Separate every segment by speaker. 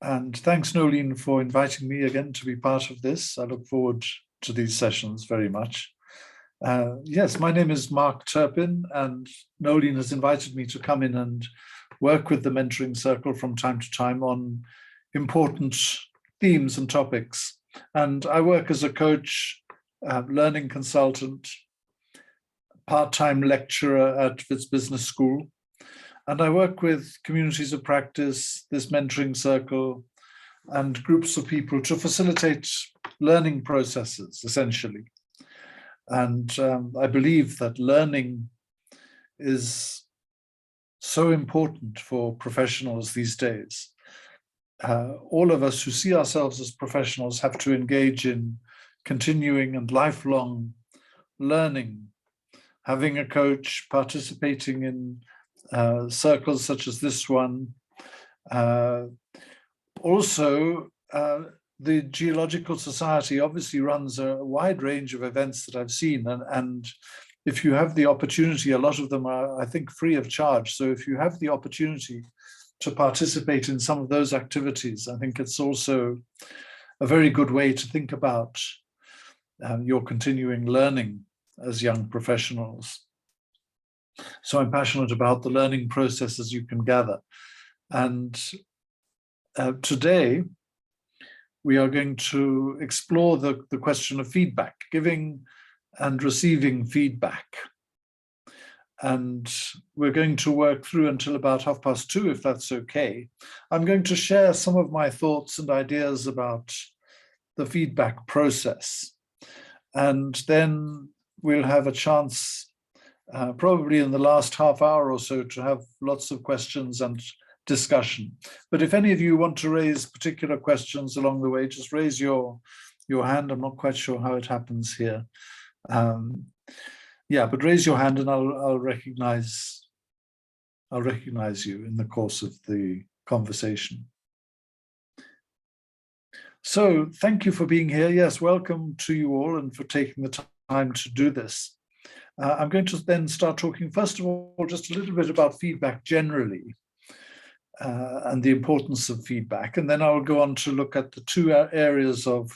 Speaker 1: And thanks, Nolene, for inviting me again to be part of this. I look forward to these sessions very much. Yes, my name is Mark Turpin, and Nolene has invited me to come in and work with the Mentoring Circle from time to time on important themes and topics. And I work as a coach, learning consultant, part-time lecturer at Wits Business School. And I work with communities of practice, this mentoring circle, and groups of people to facilitate learning processes, essentially. And I believe that learning is so important for professionals these days. All of us who see ourselves as professionals have to engage in continuing and lifelong learning, having a coach, participating in circles such as this one. Also, the Geological Society obviously runs a wide range of events that I've seen, and if you have the opportunity, a lot of them are, I think, free of charge. So if you have the opportunity to participate in some of those activities, I think it's also a very good way to think about your continuing learning as young professionals. So I'm passionate about the learning process, as you can gather. And today, we are going to explore the question of feedback, giving and receiving feedback. And we're going to work through until about 2:30, if that's okay. I'm going to share some of my thoughts and ideas about the feedback process. And then we'll have a chance probably in the last half hour or so to have lots of questions and discussion. But if any of you want to raise particular questions along the way, just raise your hand. I'm not quite sure how it happens here. Yeah, but raise your hand and I'll recognize you in the course of the conversation. So thank you for being here. Yes, welcome to you all and for taking the time to do this. I'm going to then start talking, first of all, just a little bit about feedback generally and the importance of feedback. And then I'll go on to look at the two areas of,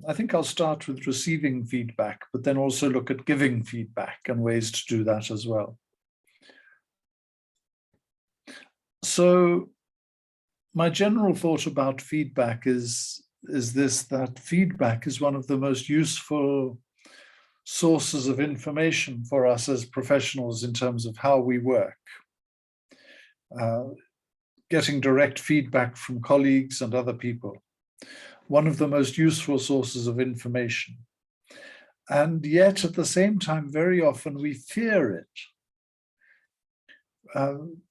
Speaker 1: I think I'll start with receiving feedback, but then also look at giving feedback and ways to do that as well. So my general thought about feedback is this, that feedback is one of the most useful sources of information for us as professionals in terms of how we work. Getting direct feedback from colleagues and other people, one of the most useful sources of information. And yet at the same time, very often we fear it.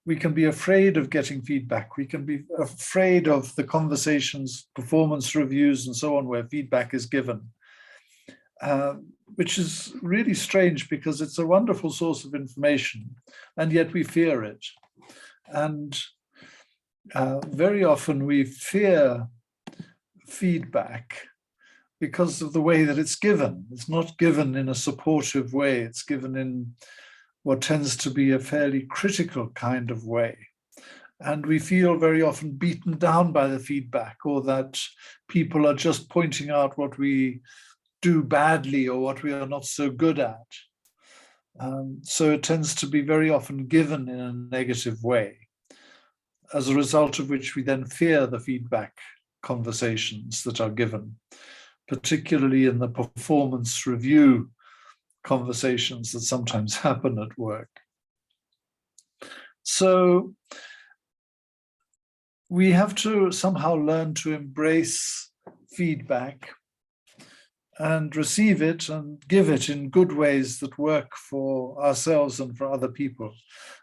Speaker 1: We can be afraid of getting feedback. We can be afraid of the conversations, performance reviews, and so on, where feedback is given. Which is really strange because it's a wonderful source of information, and yet we fear it. And very often we fear feedback because of the way that it's given. It's not given in a supportive way. It's given in what tends to be a fairly critical kind of way. And we feel very often beaten down by the feedback, or that people are just pointing out what we do badly or what we are not so good at. So it tends to be very often given in a negative way, as a result of which we then fear the feedback conversations that are given, particularly in the performance review conversations that sometimes happen at work. So we have to somehow learn to embrace feedback and receive it and give it in good ways that work for ourselves and for other people,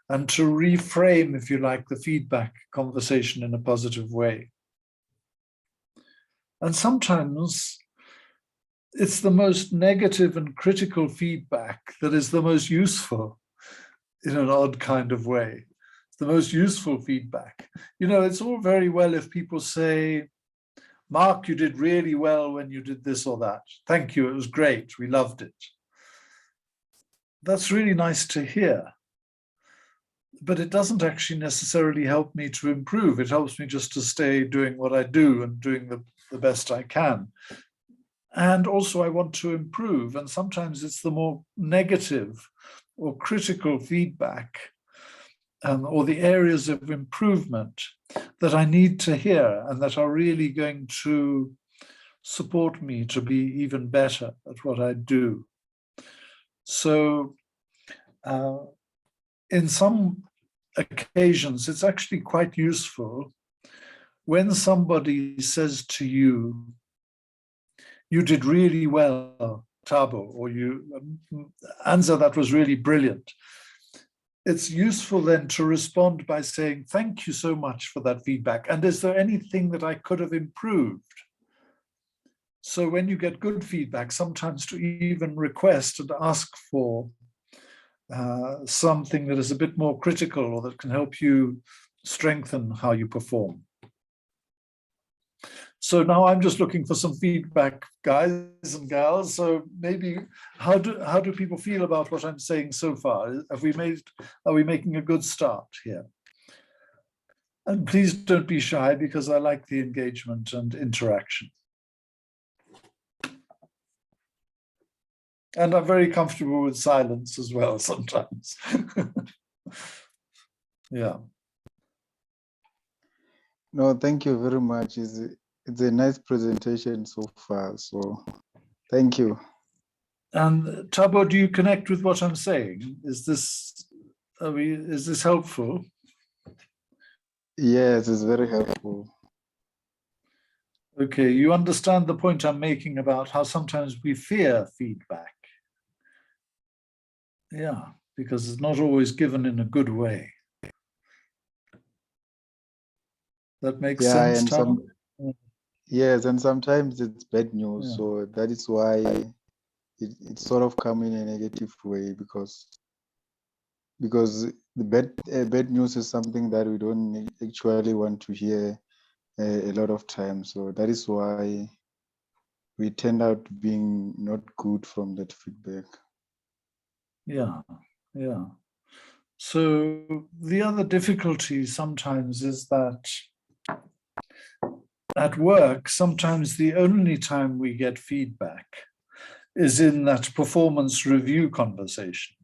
Speaker 1: and to reframe, if you like, the feedback conversation in a positive way. And sometimes it's the most negative and critical feedback that is the most useful in an odd kind of way. It's the most useful feedback. You know, it's all very well if people say, Mark, you did really well when you did this or that. Thank you, it was great, we loved it. That's really nice to hear. but it doesn't actually necessarily help me to improve. It helps me just to stay doing what I do and doing the best I can. And also I want to improve. And sometimes it's the more negative or critical feedback or the areas of improvement that I need to hear and that are really going to support me to be even better at what I do. So in some occasions, it's actually quite useful when somebody says to you, "You did really well, Tabo," or "Anza, that was really brilliant." It's useful then to respond by saying, "Thank you so much for that feedback. And is there anything that I could have improved?" So when you get good feedback, sometimes to even request and ask for something that is a bit more critical or that can help you strengthen how you perform. So now I'm just looking for some feedback, guys and gals. So maybe how do people feel about what I'm saying so far? Are we making a good start here? And please don't be shy, because I like the engagement and interaction. And I'm very comfortable with silence as well sometimes. Yeah.
Speaker 2: No, thank you very much. It's a nice presentation so far. So thank you.
Speaker 1: And Tabo, do you connect with what I'm saying? Is this helpful?
Speaker 2: Yes, it's very helpful.
Speaker 1: Okay, you understand the point I'm making about how sometimes we fear feedback. Yeah, because it's not always given in a good way. That makes sense,
Speaker 2: and
Speaker 1: Tabo?
Speaker 2: yes, and sometimes it's bad news.
Speaker 1: Yeah.
Speaker 2: So that is why it's sort of come in a negative way, because the bad news is something that we don't actually want to hear a lot of times. So that is why we tend out being not good from that feedback.
Speaker 1: Yeah, yeah. So the other difficulty sometimes is that at work, sometimes the only time we get feedback is in that performance review conversation.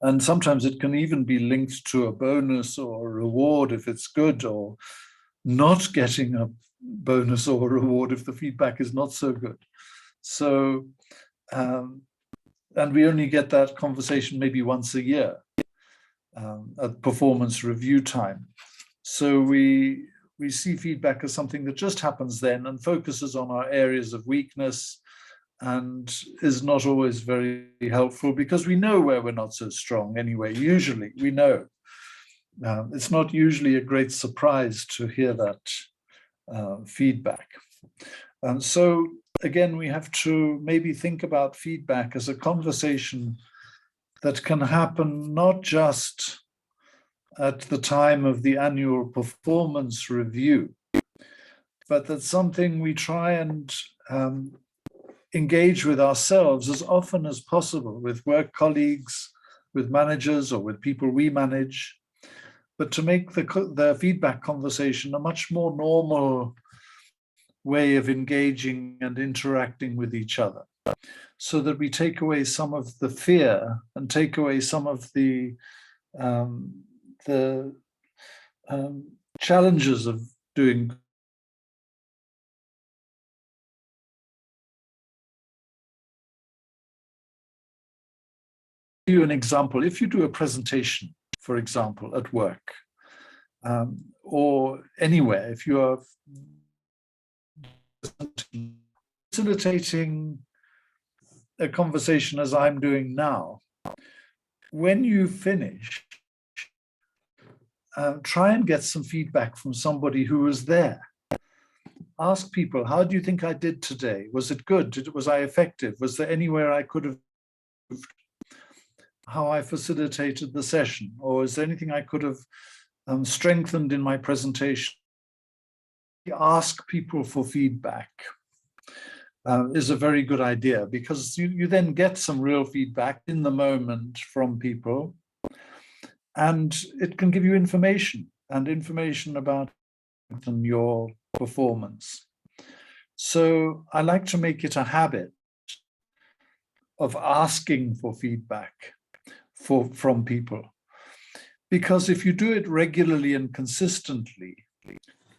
Speaker 1: And sometimes it can even be linked to a bonus or a reward if it's good, or not getting a bonus or a reward if the feedback is not so good. So, and we only get that conversation maybe once a year at performance review time. So we see feedback as something that just happens then and focuses on our areas of weakness and is not always very helpful, because we know where we're not so strong anyway. Usually we know. It's not usually a great surprise to hear that feedback. And so again, we have to maybe think about feedback as a conversation that can happen not just at the time of the annual performance review, but that's something we try and engage with ourselves as often as possible, with work colleagues, with managers, or with people we manage, but to make the feedback conversation a much more normal way of engaging and interacting with each other, so that we take away some of the fear and take away some of the challenges of doing. Give you an example. If you do a presentation, for example, at work or anywhere, if you are facilitating a conversation as I'm doing now, when you finish, try and get some feedback from somebody who was there. Ask people, how do you think I did today? Was it good? Was I effective? Was there anywhere I could have, how I facilitated the session? Or is there anything I could have strengthened in my presentation? Ask people for feedback is a very good idea, because you then get some real feedback in the moment from people. And it can give you information about your performance. So I like to make it a habit of asking for feedback from people. Because if you do it regularly and consistently,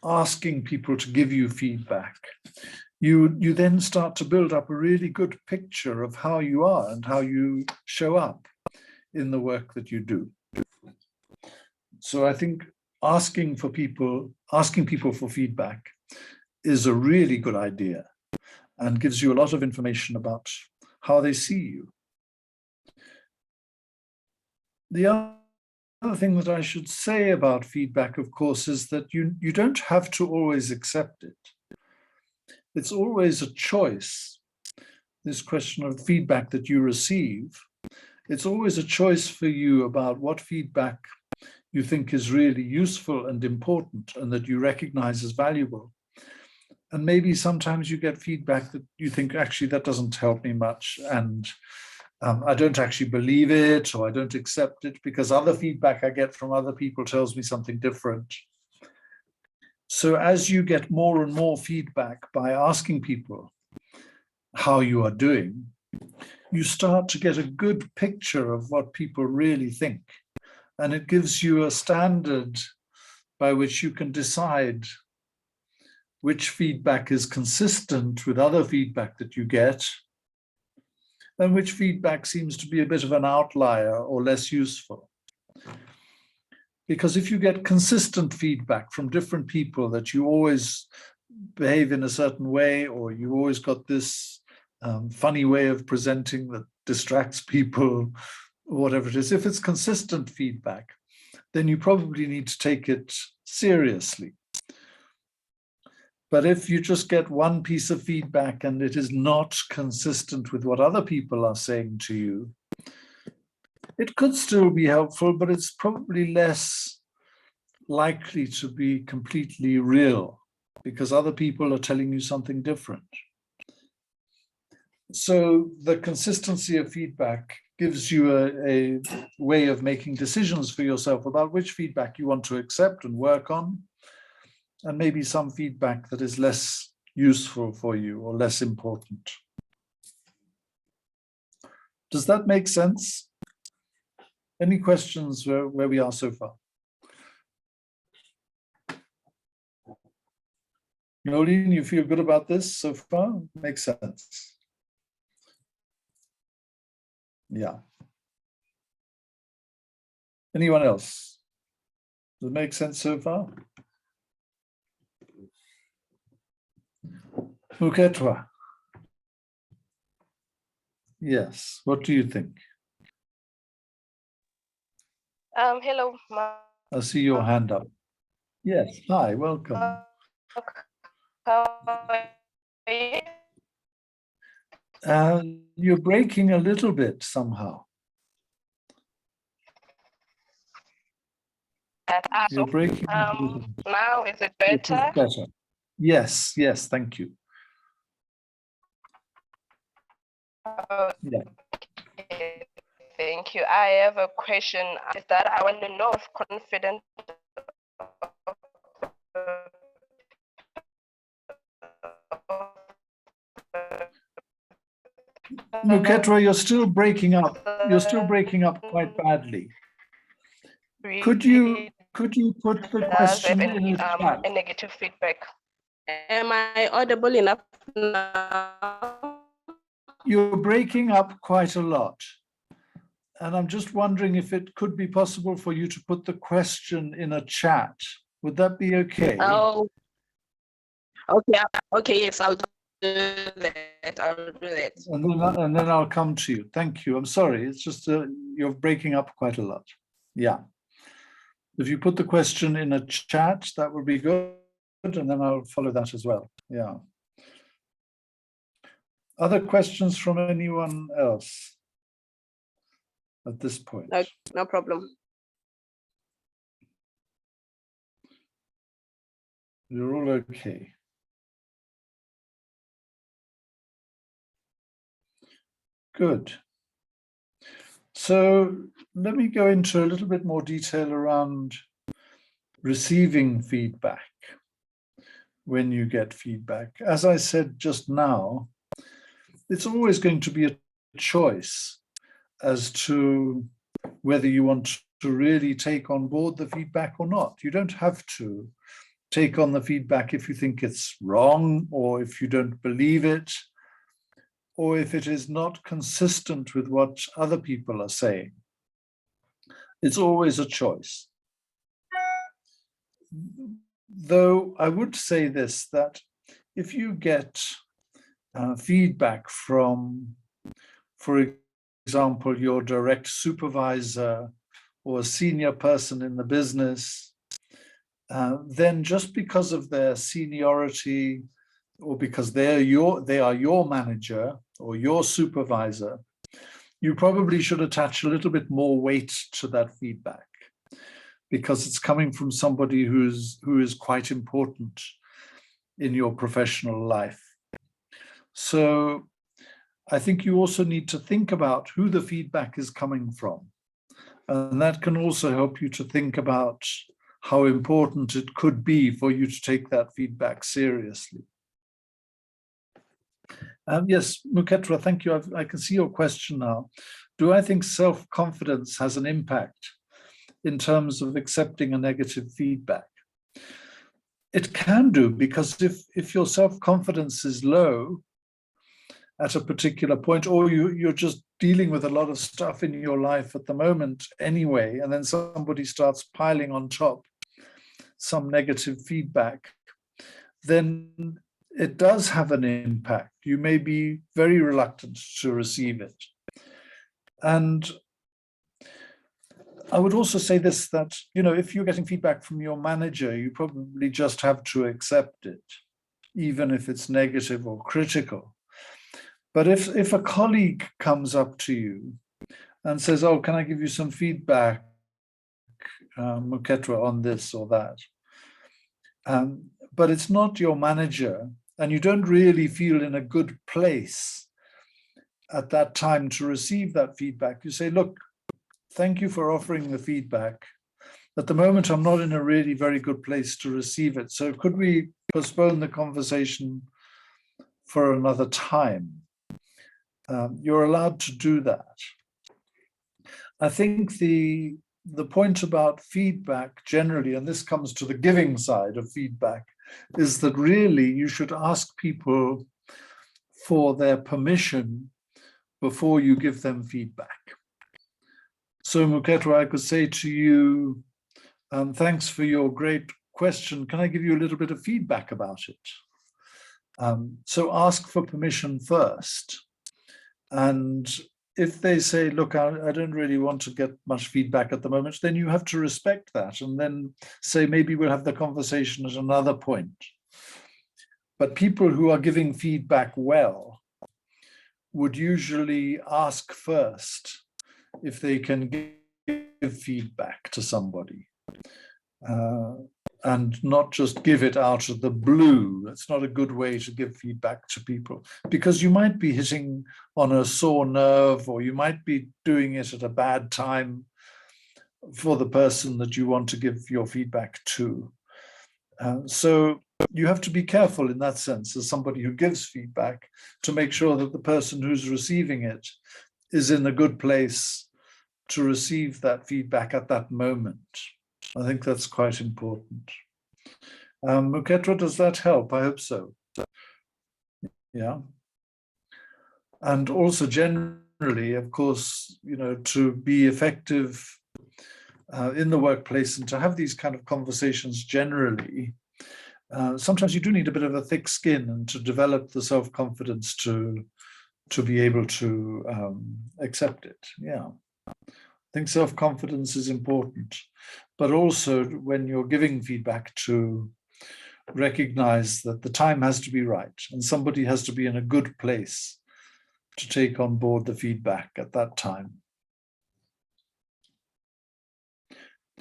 Speaker 1: asking people to give you feedback, you then start to build up a really good picture of how you are and how you show up in the work that you do. So I think asking people for feedback is a really good idea and gives you a lot of information about how they see you. The other thing that I should say about feedback, of course, is that you don't have to always accept it. It's always a choice. This question of feedback that you receive, it's always a choice for you about what feedback you think is really useful and important and that you recognize as valuable. And maybe sometimes you get feedback that you think, actually, that doesn't help me much. And I don't actually believe it, or I don't accept it because other feedback I get from other people tells me something different. So as you get more and more feedback by asking people how you are doing, you start to get a good picture of what people really think. And it gives you a standard by which you can decide which feedback is consistent with other feedback that you get, and which feedback seems to be a bit of an outlier or less useful. Because if you get consistent feedback from different people that you always behave in a certain way, or you always got this funny way of presenting that distracts people, or whatever it is, if it's consistent feedback, then you probably need to take it seriously. But if you just get one piece of feedback and it is not consistent with what other people are saying to you, it could still be helpful, but it's probably less likely to be completely real because other people are telling you something different. So the consistency of feedback gives you a way of making decisions for yourself about which feedback you want to accept and work on, and maybe some feedback that is less useful for you or less important. Does that make sense? Any questions where we are so far? Nolene, you feel good about this so far? Makes sense. Yeah. Anyone else? Does it make sense so far? Muketwa. Yes. What do you think?
Speaker 3: Hello.
Speaker 1: I see your hand up. Yes. Hi. Welcome. You're breaking a little bit somehow. You're breaking.
Speaker 3: Now is it better?
Speaker 1: It is better. Yes. Yes. Thank you. Yeah.
Speaker 3: Thank you. I have a question. Is that I want to know if confident
Speaker 1: Muketwa, you're still breaking up. You're still breaking up quite badly. Could you put the question in the chat?
Speaker 3: A negative feedback. Am I audible enough now?
Speaker 1: You're breaking up quite a lot. And I'm just wondering if it could be possible for you to put the question in a chat. Would that be okay?
Speaker 3: Oh, okay. Okay, yes, I'll do that. I'll do that.
Speaker 1: And then I'll come to you. Thank you. I'm sorry. It's just you're breaking up quite a lot. Yeah. If you put the question in a chat, that would be good. And then I'll follow that as well. Yeah. Other questions from anyone else at this point?
Speaker 3: No problem.
Speaker 1: You're all okay. Good. So let me go into a little bit more detail around receiving feedback when you get feedback. As I said just now, it's always going to be a choice as to whether you want to really take on board the feedback or not. You don't have to take on the feedback if you think it's wrong, or if you don't believe it, or if it is not consistent with what other people are saying. It's always a choice. Though I would say this, that if you get feedback from, for example, your direct supervisor or a senior person in the business, then just because of their seniority, or because they are your manager or your supervisor, you probably should attach a little bit more weight to that feedback, because it's coming from somebody who is quite important in your professional life. So I think you also need to think about who the feedback is coming from. And that can also help you to think about how important it could be for you to take that feedback seriously. Yes, Muketra, thank you. I can see your question now. Do I think self-confidence has an impact in terms of accepting a negative feedback? It can do, because if your self-confidence is low at a particular point, or you're just dealing with a lot of stuff in your life at the moment anyway, and then somebody starts piling on top some negative feedback, then it does have an impact. You may be very reluctant to receive it. And I would also say this, that, if you're getting feedback from your manager, you probably just have to accept it, even if it's negative or critical. But if a colleague comes up to you and says, oh, can I give you some feedback, Muketra, on this or that? But it's not your manager, and you don't really feel in a good place at that time to receive that feedback. You say, look, thank you for offering the feedback. At the moment, I'm not in a really very good place to receive it. So could we postpone the conversation for another time? You're allowed to do that. I think the point about feedback generally, and this comes to the giving side of feedback, is that really you should ask people for their permission before you give them feedback. So Muketra, I could say to you, thanks for your great question. Can I give you a little bit of feedback about it? So ask for permission first. And if they say, look, I don't really want to get much feedback at the moment, then you have to respect that and then say, maybe we'll have the conversation at another point. But people who are giving feedback well would usually ask first if they can give feedback to somebody, and not just give it out of the blue. It's not a good way to give feedback to people, because you might be hitting on a sore nerve, or you might be doing it at a bad time for the person that you want to give your feedback to. So you have to be careful in that sense, as somebody who gives feedback, to make sure that the person who's receiving it is in a good place to receive that feedback at that moment. I think that's quite important. Muketra, does that help? I hope so. Yeah. And also generally, of course, to be effective in the workplace and to have these kind of conversations generally, sometimes you do need a bit of a thick skin and to develop the self-confidence to be able to accept it. Yeah. I think self-confidence is important, but also when you're giving feedback, to recognize that the time has to be right and somebody has to be in a good place to take on board the feedback at that time.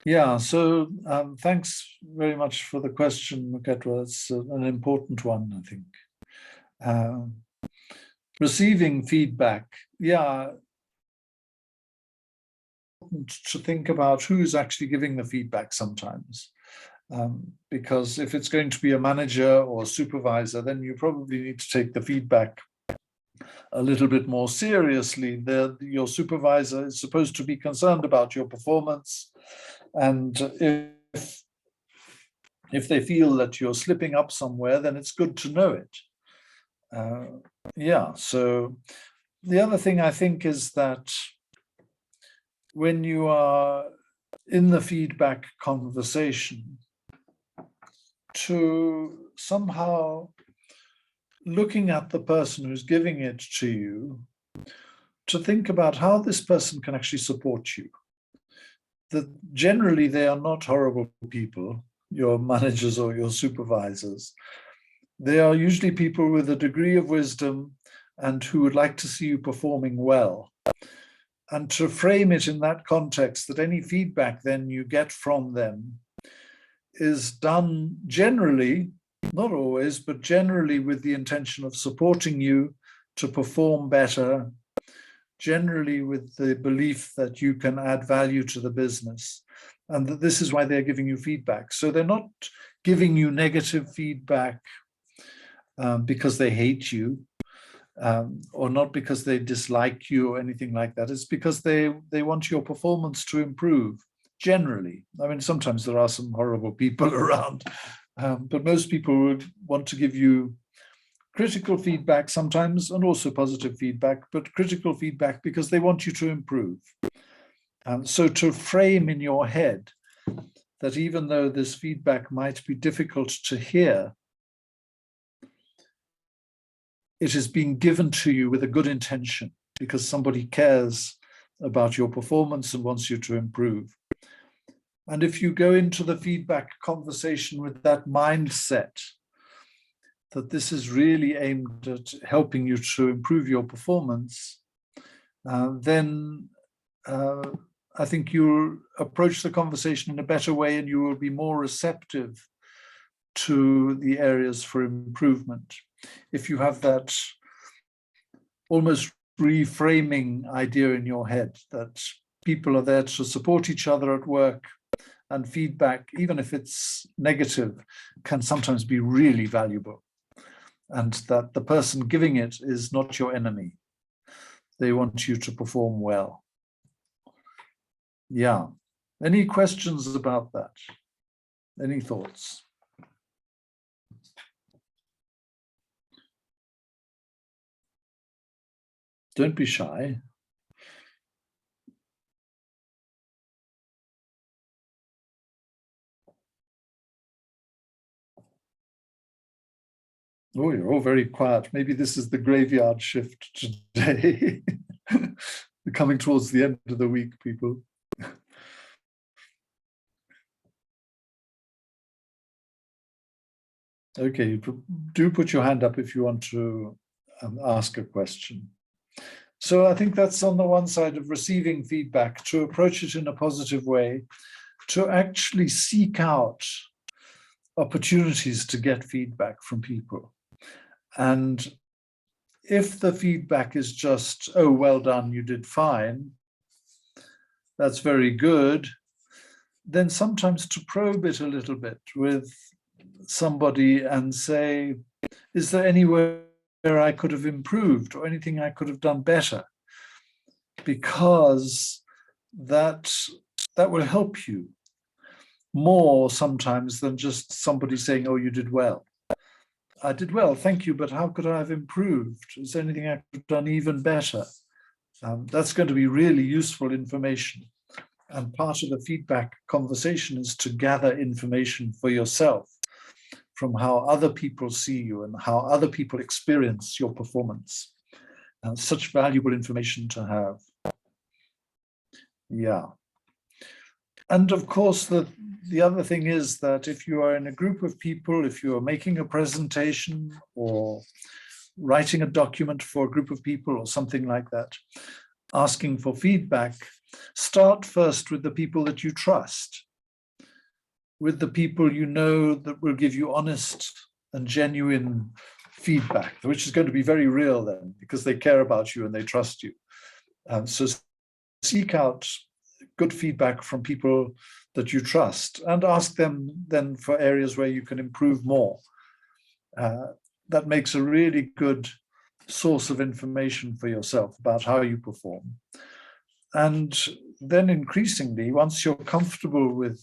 Speaker 1: Yeah, so thanks very much for the question, Muketra. It's an important one, I think. Receiving feedback, yeah, to think about who's actually giving the feedback sometimes. Because if it's going to be a manager or a supervisor, then you probably need to take the feedback a little bit more seriously. Your supervisor is supposed to be concerned about your performance. And if they feel that you're slipping up somewhere, then it's good to know it. Yeah, so the other thing I think is that when you are in the feedback conversation, to somehow looking at the person who's giving it to you, to think about how this person can actually support you. That generally they are not horrible people, your managers or your supervisors. They are usually people with a degree of wisdom and who would like to see you performing well. And to frame it in that context, that any feedback then you get from them is done generally, not always, but generally with the intention of supporting you to perform better, generally with the belief that you can add value to the business, and that this is why they're giving you feedback. So they're not giving you negative feedback because they hate you, or not because they dislike you or anything like that. It's because they want your performance to improve, generally. I mean, sometimes there are some horrible people around, but most people would want to give you critical feedback sometimes, and also positive feedback, but critical feedback because they want you to improve. So to frame in your head that even though this feedback might be difficult to hear, it is being given to you with a good intention because somebody cares about your performance and wants you to improve. And if you go into the feedback conversation with that mindset, that this is really aimed at helping you to improve your performance, then I think you'll approach the conversation in a better way and you will be more receptive to the areas for improvement. If you have that almost reframing idea in your head that people are there to support each other at work, and feedback, even if it's negative, can sometimes be really valuable, and that the person giving it is not your enemy. They want you to perform well. Yeah. Any questions about that? Any thoughts? Don't be shy. Oh, you're all very quiet. Maybe this is the graveyard shift today. We're coming towards the end of the week, people. Okay, do put your hand up if you want to ask a question. So I think that's on the one side of receiving feedback, to approach it in a positive way, to actually seek out opportunities to get feedback from people. And if the feedback is just, oh, well done, you did fine, that's very good, then sometimes to probe it a little bit with somebody and say, is there anywhere I could have improved or anything I could have done better? Because that will help you more sometimes than just somebody saying, oh, you did well. I did well, thank you, but how could I have improved? Is there anything I could have done even better? That's going to be really useful information. And part of the feedback conversation is to gather information for yourself from how other people see you and how other people experience your performance. Such valuable information to have. Yeah. And of course, the other thing is that if you are in a group of people, if you are making a presentation or writing a document for a group of people or something like that, asking for feedback, start first with the people that you trust, with the people you know that will give you honest and genuine feedback, which is going to be very real then, because they care about you and they trust you. So seek out good feedback from people that you trust, and ask them then for areas where you can improve more. That makes a really good source of information for yourself about how you perform. And then increasingly, once you're comfortable with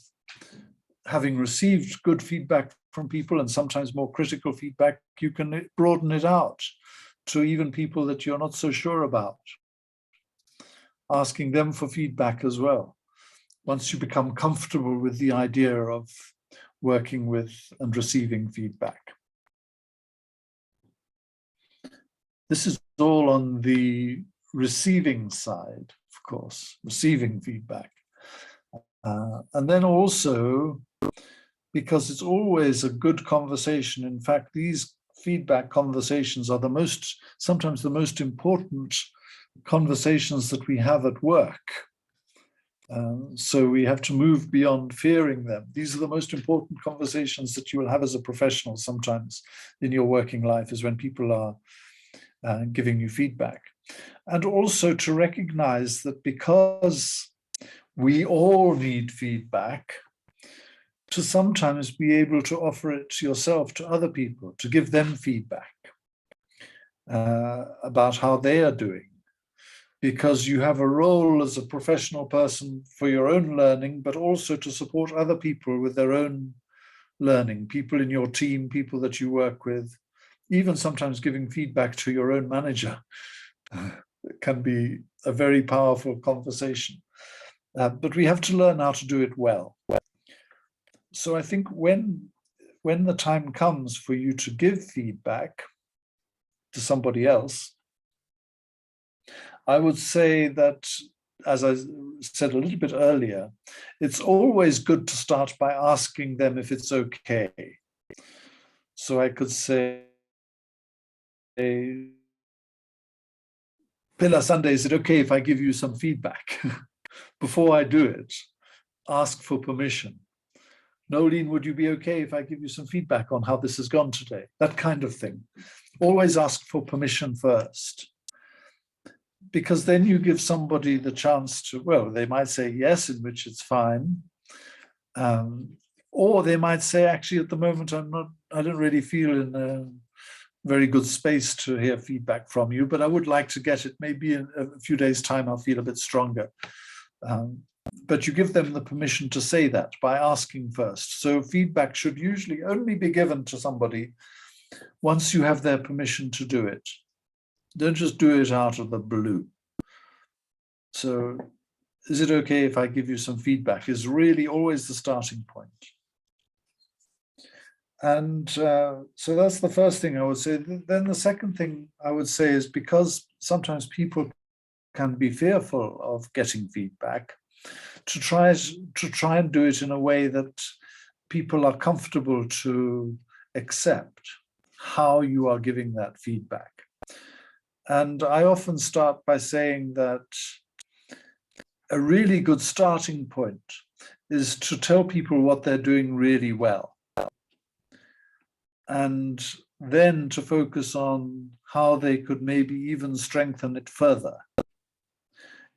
Speaker 1: having received good feedback from people, and sometimes more critical feedback, you can broaden it out to even people that you're not so sure about, asking them for feedback as well. Once you become comfortable with the idea of working with and receiving feedback. This is all on the receiving side, of course, receiving feedback. And then also, because it's always a good conversation, in fact, these feedback conversations are sometimes the most important conversations that we have at work. So we have to move beyond fearing them. These are the most important conversations that you will have as a professional sometimes in your working life, is when people are giving you feedback. And also to recognize that because we all need feedback, to sometimes be able to offer it yourself to other people, to give them feedback about how they are doing. Because you have a role as a professional person for your own learning, but also to support other people with their own learning, people in your team, people that you work with, even sometimes giving feedback to your own manager. It can be a very powerful conversation. But we have to learn how to do it well. So I think when the time comes for you to give feedback to somebody else, I would say that, as I said a little bit earlier, it's always good to start by asking them if it's okay. So I could say, Pilla Sunday, is it okay if I give you some feedback? Before I do it, ask for permission. Nolene, would you be okay if I give you some feedback on how this has gone today? That kind of thing. Always ask for permission first. Because then you give somebody the chance to, well, they might say yes, in which it's fine. Or they might say, actually, at the moment, I don't really feel in a very good space to hear feedback from you, but I would like to get it. Maybe in a few days' time, I'll feel a bit stronger. But you give them the permission to say that by asking first. So feedback should usually only be given to somebody once you have their permission to do it. Don't just do it out of the blue. So, is it okay if I give you some feedback? Is really always the starting point. And so that's the first thing I would say. Then the second thing I would say is, because sometimes people can be fearful of getting feedback, to try and do it in a way that people are comfortable to accept how you are giving that feedback. And I often start by saying that a really good starting point is to tell people what they're doing really well. And then to focus on how they could maybe even strengthen it further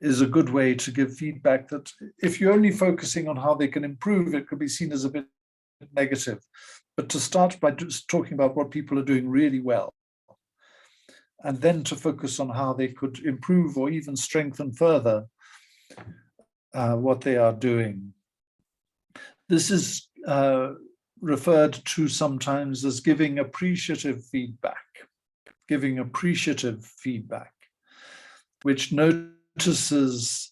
Speaker 1: is a good way to give feedback. That if you're only focusing on how they can improve, it could be seen as a bit negative. But to start by just talking about what people are doing really well, and then to focus on how they could improve or even strengthen further what they are doing. This is referred to sometimes as giving appreciative feedback, which notices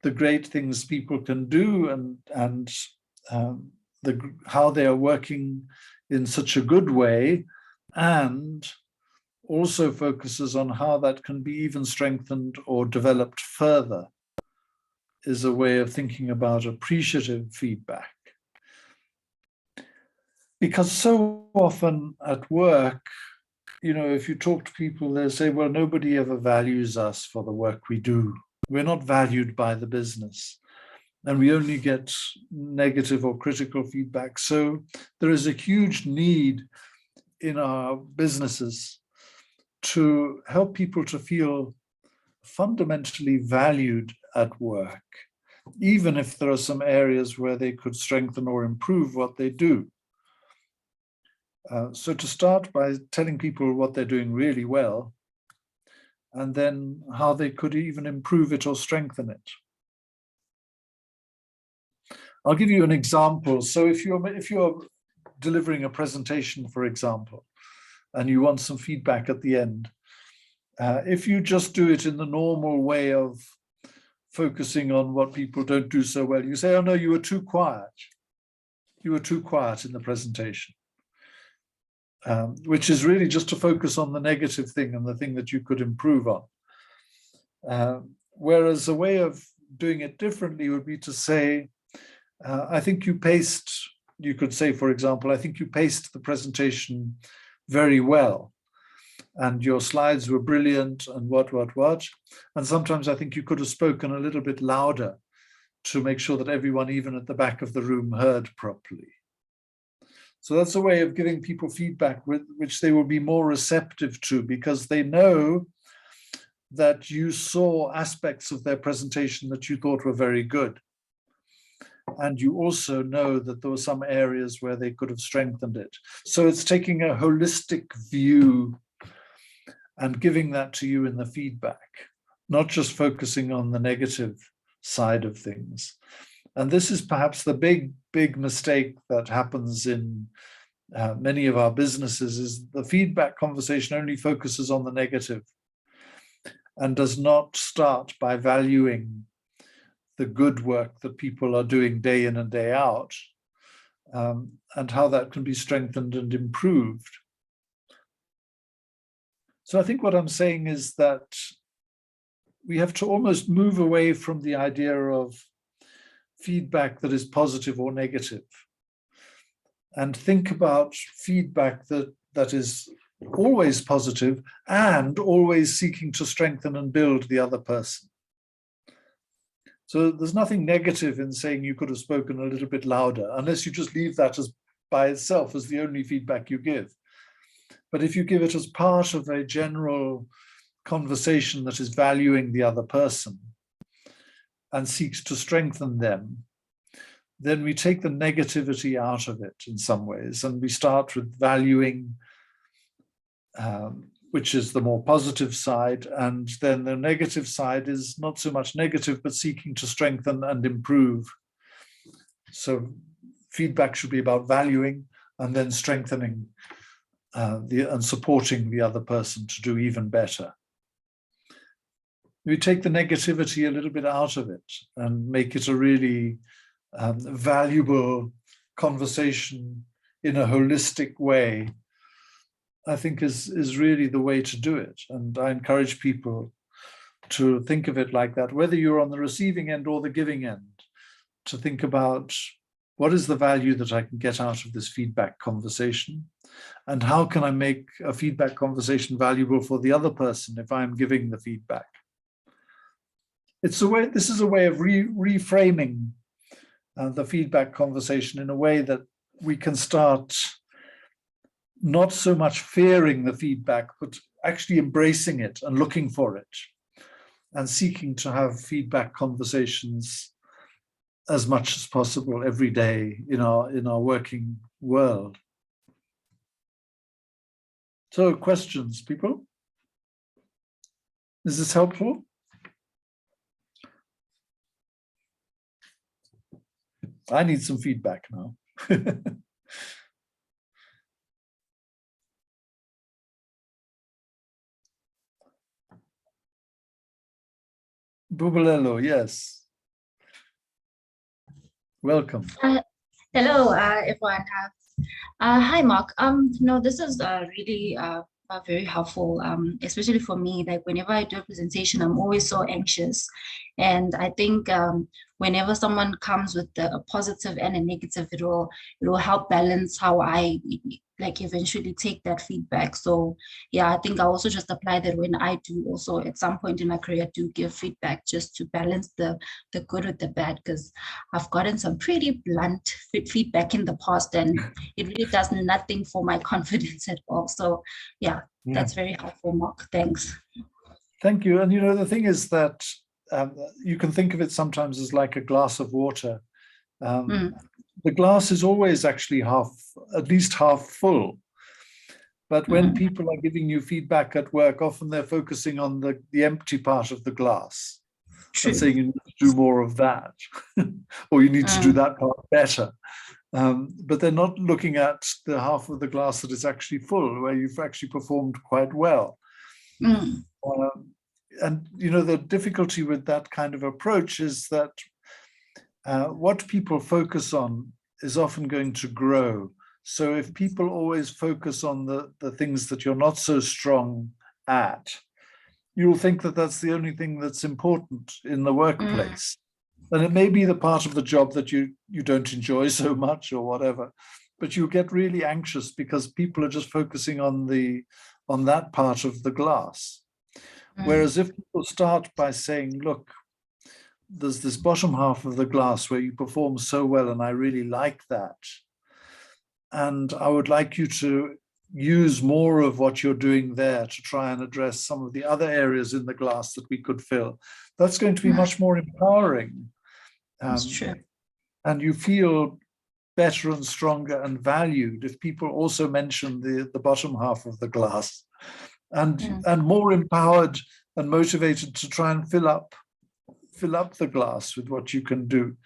Speaker 1: the great things people can do and how they are working in such a good way, and also focuses on how that can be even strengthened or developed further, is a way of thinking about appreciative feedback. Because so often at work, if you talk to people, they'll say, well, nobody ever values us for the work we do. We're not valued by the business, and we only get negative or critical feedback. So there is a huge need in our businesses to help people to feel fundamentally valued at work, even if there are some areas where they could strengthen or improve what they do. So to start by telling people what they're doing really well, and then how they could even improve it or strengthen it. I'll give you an example. So if you're delivering a presentation, for example, and you want some feedback at the end, if you just do it in the normal way of focusing on what people don't do so well, you say, oh no, you were too quiet. You were too quiet in the presentation. Which is really just to focus on the negative thing and the thing that you could improve on. Whereas a way of doing it differently would be to say, I think you could say, for example, I think you paced the presentation very well. And your slides were brilliant and what. And sometimes I think you could have spoken a little bit louder to make sure that everyone, even at the back of the room, heard properly. So that's a way of giving people feedback which they will be more receptive to, because they know that you saw aspects of their presentation that you thought were very good. And you also know that there were some areas where they could have strengthened it. So it's taking a holistic view and giving that to you in the feedback, not just focusing on the negative side of things. And this is perhaps the big mistake that happens in many of our businesses, is the feedback conversation only focuses on the negative and does not start by valuing the good work that people are doing day in and day out, and how that can be strengthened and improved. So I think what I'm saying is that we have to almost move away from the idea of feedback that is positive or negative, and think about feedback that is always positive and always seeking to strengthen and build the other person. So there's nothing negative in saying you could have spoken a little bit louder, unless you just leave that as by itself as the only feedback you give. But if you give it as part of a general conversation that is valuing the other person and seeks to strengthen them, then we take the negativity out of it in some ways, and we start with valuing, which is the more positive side, and then the negative side is not so much negative, but seeking to strengthen and improve. So feedback should be about valuing and then strengthening and supporting the other person to do even better. We take the negativity a little bit out of it and make it a really valuable conversation in a holistic way, I think is really the way to do it. And I encourage people to think of it like that, whether you're on the receiving end or the giving end, to think about what is the value that I can get out of this feedback conversation, and how can I make a feedback conversation valuable for the other person if I'm giving the feedback. This is a way of reframing the feedback conversation in a way that we can start not so much fearing the feedback, but actually embracing it and looking for it and seeking to have feedback conversations as much as possible every day in our working world. So questions, people? Is this helpful? I need some feedback now. Bubulelo, yes. Welcome.
Speaker 4: Hello, everyone. Hi, Mark. No, this is really very helpful, especially for me. Like whenever I do a presentation, I'm always so anxious, and I think whenever someone comes with a positive and a negative, it will help balance how I like eventually take that feedback. So yeah, I think I also just apply that when I do also at some point in my career do give feedback, just to balance the good with the bad, because I've gotten some pretty blunt feedback in the past, and it really does nothing for my confidence at all. So yeah, that's very helpful, Mark. Thanks.
Speaker 1: Thank you. And the thing is that you can think of it sometimes as like a glass of water.
Speaker 4: Mm.
Speaker 1: The glass is always actually at least half full. But when people are giving you feedback at work, often they're focusing on the empty part of the glass
Speaker 4: True.
Speaker 1: and saying you need to do more of that, or you need to do that part better. But they're not looking at the half of the glass that is actually full, where you've actually performed quite well. And the difficulty with that kind of approach is that what people focus on is often going to grow. So if people always focus on the things that you're not so strong at, you'll think that that's the only thing that's important in the workplace. And it may be the part of the job that you don't enjoy so much or whatever, but you get really anxious because people are just focusing on that part of the glass. Whereas if people start by saying, look, there's this bottom half of the glass where you perform so well, and I really like that. And I would like you to use more of what you're doing there to try and address some of the other areas in the glass that we could fill. That's going to be much more empowering.
Speaker 4: That's true.
Speaker 1: And you feel better and stronger and valued if people also mention the bottom half of the glass, and more empowered and motivated to try and fill up the glass with what you can do.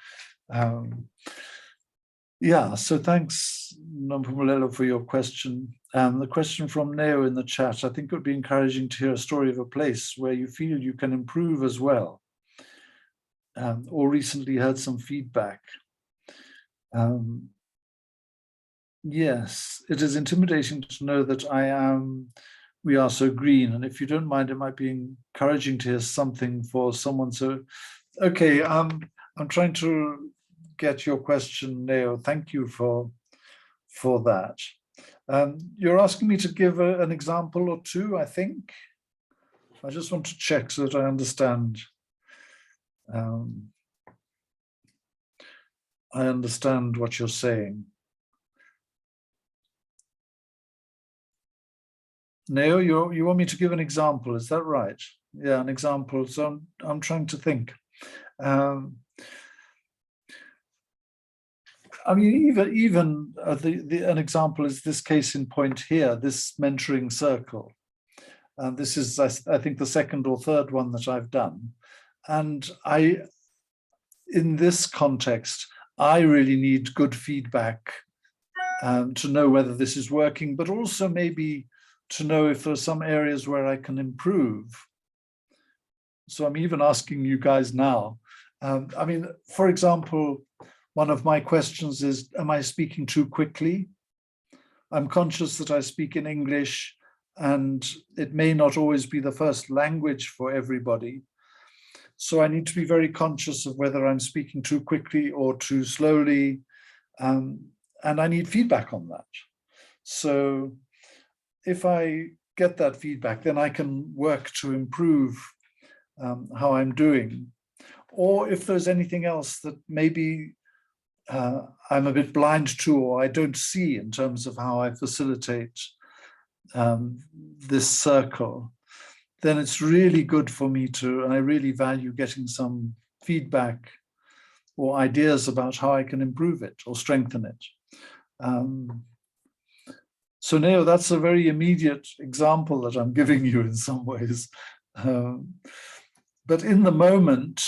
Speaker 1: So thanks, Nompumelelo, for your question. The question from Neo in the chat, I think it would be encouraging to hear a story of a place where you feel you can improve as well, or recently heard some feedback. Yes, it is intimidating to know that we are so green. And if you don't mind, it might be encouraging to hear something for someone. So, okay, I'm trying to get your question, Neo. Thank you for that. You're asking me to give an example or two, I think. I just want to check so that I understand. I understand what you're saying. Neo, you want me to give an example, is that right? Yeah, an example. So I'm trying to think. I mean, even an example is this case in point here, this mentoring circle. This is, I think, the second or third one that I've done. And in this context, I really need good feedback to know whether this is working, but also maybe to know if there are some areas where I can improve. So I'm even asking you guys now. I mean, for example, one of my questions is, am I speaking too quickly? I'm conscious that I speak in English, and it may not always be the first language for everybody. So I need to be very conscious of whether I'm speaking too quickly or too slowly. And I need feedback on that. So if I get that feedback, then I can work to improve how I'm doing. Or if there's anything else that maybe I'm a bit blind to, or I don't see in terms of how I facilitate this circle, then it's really good for me to, and I really value getting some feedback or ideas about how I can improve it or strengthen it. So Neo, that's a very immediate example that I'm giving you in some ways. But in the moment,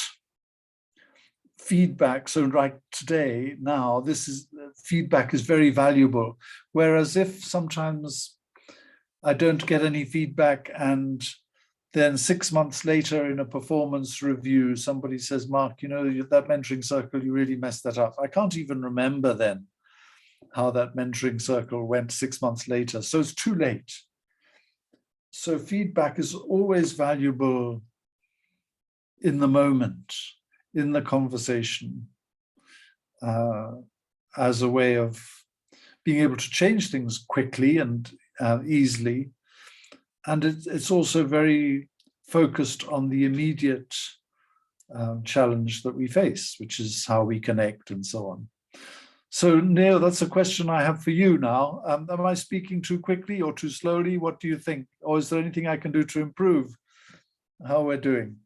Speaker 1: feedback, so right today, now, feedback is very valuable. Whereas if sometimes I don't get any feedback and then 6 months later in a performance review, somebody says, Mark, that mentoring circle, you really messed that up. I can't even remember then how that mentoring circle went 6 months later. So it's too late. So feedback is always valuable in the moment, in the conversation, as a way of being able to change things quickly and easily. And it's also very focused on the immediate challenge that we face, which is how we connect and so on. So Neil, that's a question I have for you now. Am I speaking too quickly or too slowly? What do you think? Or is there anything I can do to improve how we're doing?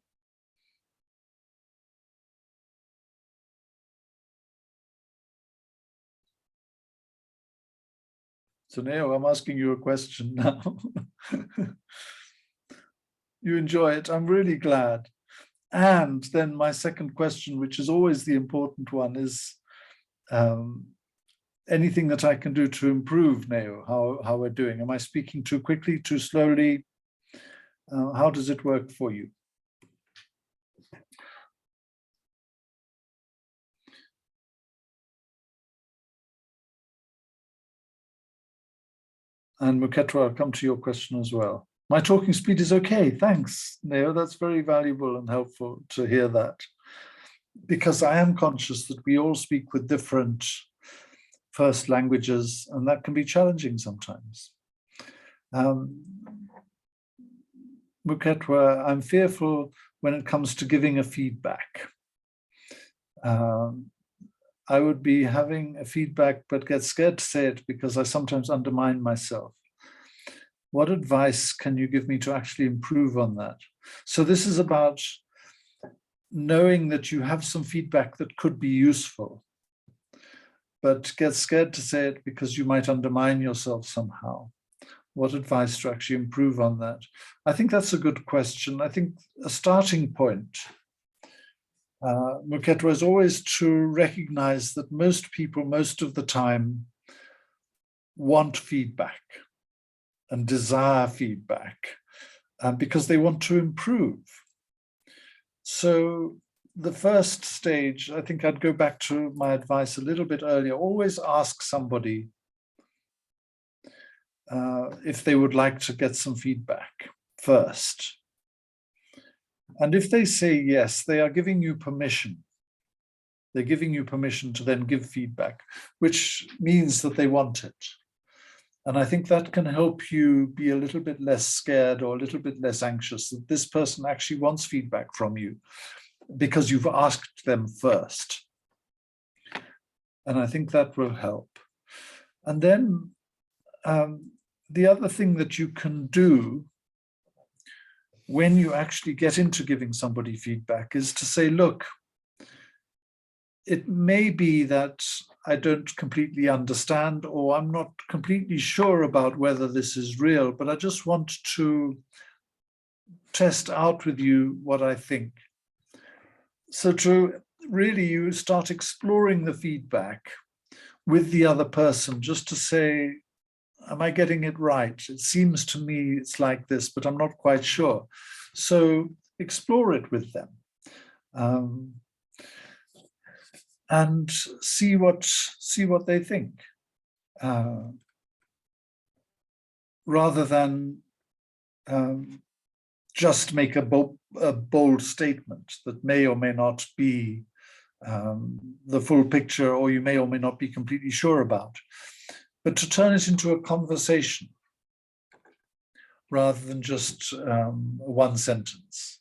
Speaker 1: So Neo, I'm asking you a question now. You enjoy it. I'm really glad. And then my second question, which is always the important one, is anything that I can do to improve, Neo, how we're doing. Am I speaking too quickly, too slowly? How does it work for you? And Muketwa, I'll come to your question as well. My talking speed is okay. Thanks, Neo. That's very valuable and helpful to hear that. Because I am conscious that we all speak with different first languages, and that can be challenging sometimes. Muketwa, I'm fearful when it comes to giving a feedback. I would be having a feedback, but get scared to say it because I sometimes undermine myself. What advice can you give me to actually improve on that? So this is about knowing that you have some feedback that could be useful, but get scared to say it because you might undermine yourself somehow. What advice to actually improve on that? I think that's a good question. I think a starting point, Muketwa, is always to recognize that most people, most of the time, want feedback and desire feedback because they want to improve. So the first stage, I think I'd go back to my advice a little bit earlier, always ask somebody if they would like to get some feedback first. And if they say yes, they are giving you permission. They're giving you permission to then give feedback, which means that they want it. And I think that can help you be a little bit less scared or a little bit less anxious that this person actually wants feedback from you because you've asked them first. And I think that will help. And then the other thing that you can do when you actually get into giving somebody feedback is to say, look, it may be that I don't completely understand, or I'm not completely sure about whether this is real, but I just want to test out with you what I think. So to really, you start exploring the feedback with the other person just to say, am I getting it right? It seems to me it's like this, but I'm not quite sure. So explore it with them. And see what they think, rather than just make a bold statement that may or may not be the full picture, or you may or may not be completely sure about, but to turn it into a conversation rather than just one sentence.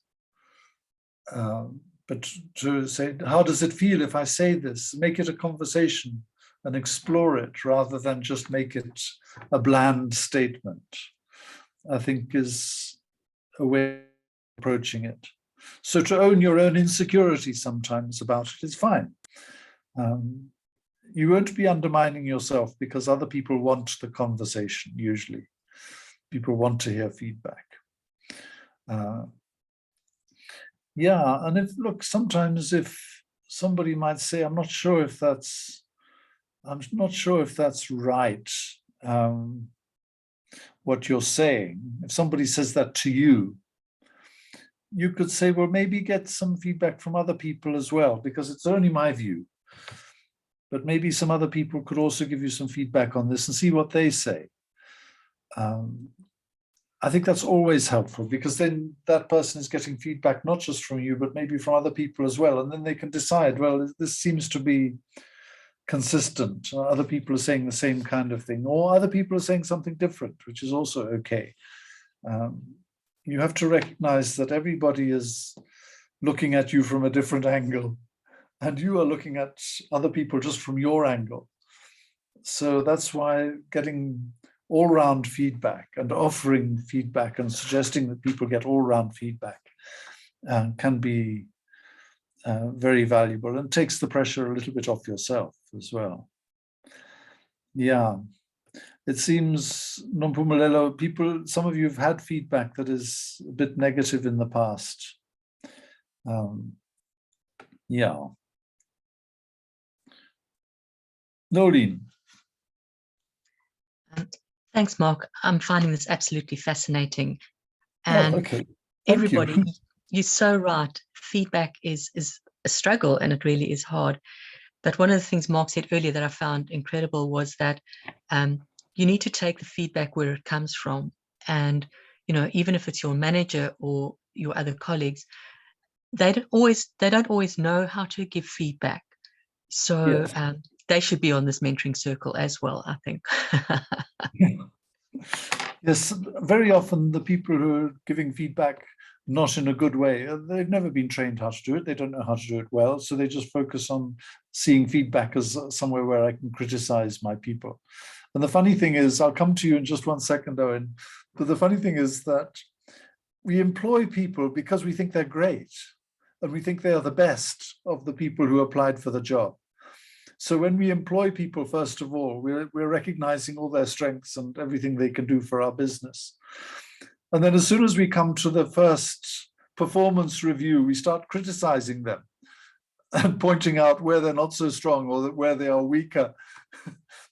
Speaker 1: But to say, how does it feel if I say this? Make it a conversation and explore it rather than just make it a bland statement, I think is a way of approaching it. So to own your own insecurity sometimes about it is fine. You won't be undermining yourself because other people want the conversation, usually. People want to hear feedback. Yeah, and if, look, sometimes if somebody might say, I'm not sure if that's right, what you're saying. If somebody says that to you, you could say, well, maybe get some feedback from other people as well, because it's only my view. But maybe some other people could also give you some feedback on this and see what they say. I think that's always helpful, because then that person is getting feedback not just from you, but maybe from other people as well. And then they can decide, well, this seems to be consistent. Other people are saying the same kind of thing, or other people are saying something different, which is also okay. You have to recognize that everybody is looking at you from a different angle, and you are looking at other people just from your angle. So that's why getting all-round feedback and offering feedback and suggesting that people get all-round feedback can be very valuable, and takes the pressure a little bit off yourself as well. Yeah. It seems, Nompumelelo, some of you have had feedback that is a bit negative in the past. Yeah. Nolene.
Speaker 5: Thanks, Mark. I'm finding this absolutely fascinating.
Speaker 1: Oh,
Speaker 5: And
Speaker 1: okay. Thank
Speaker 5: everybody,
Speaker 1: you.
Speaker 5: you're so right. Feedback is a struggle, and it really is hard. But one of the things Mark said earlier that I found incredible was that you need to take the feedback where it comes from. And, even if it's your manager or your other colleagues, they don't always know how to give feedback. So
Speaker 1: Yes.
Speaker 5: they should be on this mentoring circle as well, I think.
Speaker 1: Yes, very often the people who are giving feedback not in a good way, they've never been trained how to do it. They don't know how to do it well. So they just focus on seeing feedback as somewhere where I can criticize my people. And the funny thing is, I'll come to you in just 1 second, Owen, but the funny thing is that we employ people because we think they're great and we think they are the best of the people who applied for the job. So when we employ people, first of all, we're recognizing all their strengths and everything they can do for our business. And then as soon as we come to the first performance review, we start criticizing them and pointing out where they're not so strong or where they are weaker.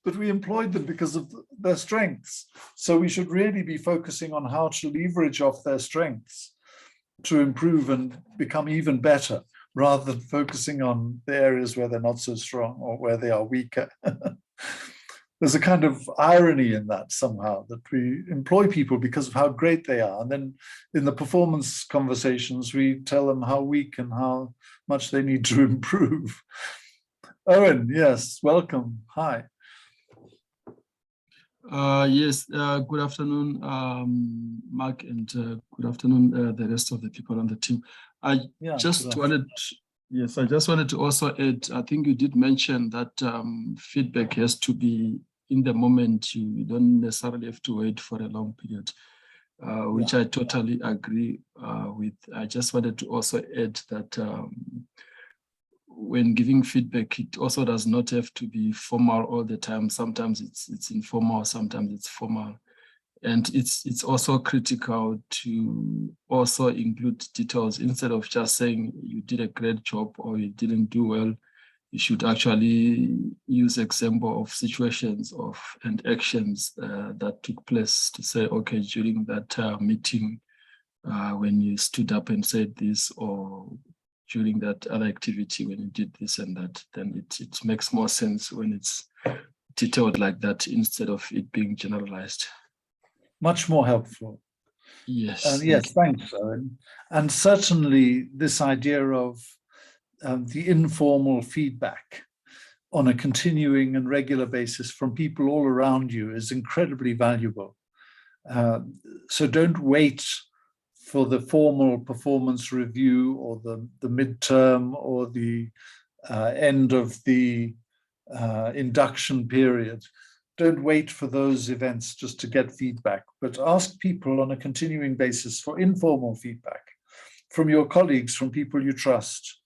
Speaker 1: But we employed them because of their strengths. So we should really be focusing on how to leverage off their strengths to improve and become even better, rather than focusing on the areas where they're not so strong or where they are weaker. There's a kind of irony in that somehow, that we employ people because of how great they are. And then in the performance conversations, we tell them how weak and how much they need to improve. Owen, yes, welcome. Hi.
Speaker 6: Yes, good afternoon, Mark, and good afternoon, the rest of the people on the team. I just wanted to also add, I think you did mention that feedback has to be in the moment. You don't necessarily have to wait for a long period, which I totally agree with. I just wanted to also add that when giving feedback, it also does not have to be formal all the time. Sometimes it's informal, sometimes it's formal. And it's also critical to also include details. Instead of just saying you did a great job or you didn't do well, you should actually use example of situations and actions that took place to say, okay, during that meeting, when you stood up and said this, or during that other activity when you did this and that, then it makes more sense when it's detailed like that instead of it being generalized.
Speaker 1: Much more helpful.
Speaker 6: Yes.
Speaker 1: Yes, thanks, Owen. And certainly this idea of the informal feedback on a continuing and regular basis from people all around you is incredibly valuable. So don't wait for the formal performance review or the midterm or the end of the induction period. Don't wait for those events just to get feedback, but ask people on a continuing basis for informal feedback from your colleagues, from people you trust,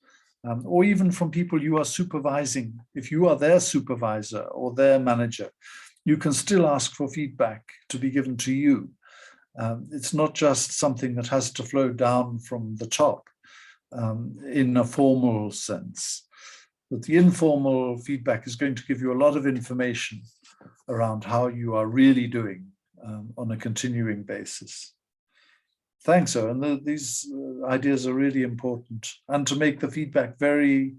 Speaker 1: or even from people you are supervising. If you are their supervisor or their manager, you can still ask for feedback to be given to you. It's not just something that has to flow down from the top in a formal sense, but the informal feedback is going to give you a lot of information around how you are really doing on a continuing basis. Thanks, Owen. These ideas are really important, and to make the feedback very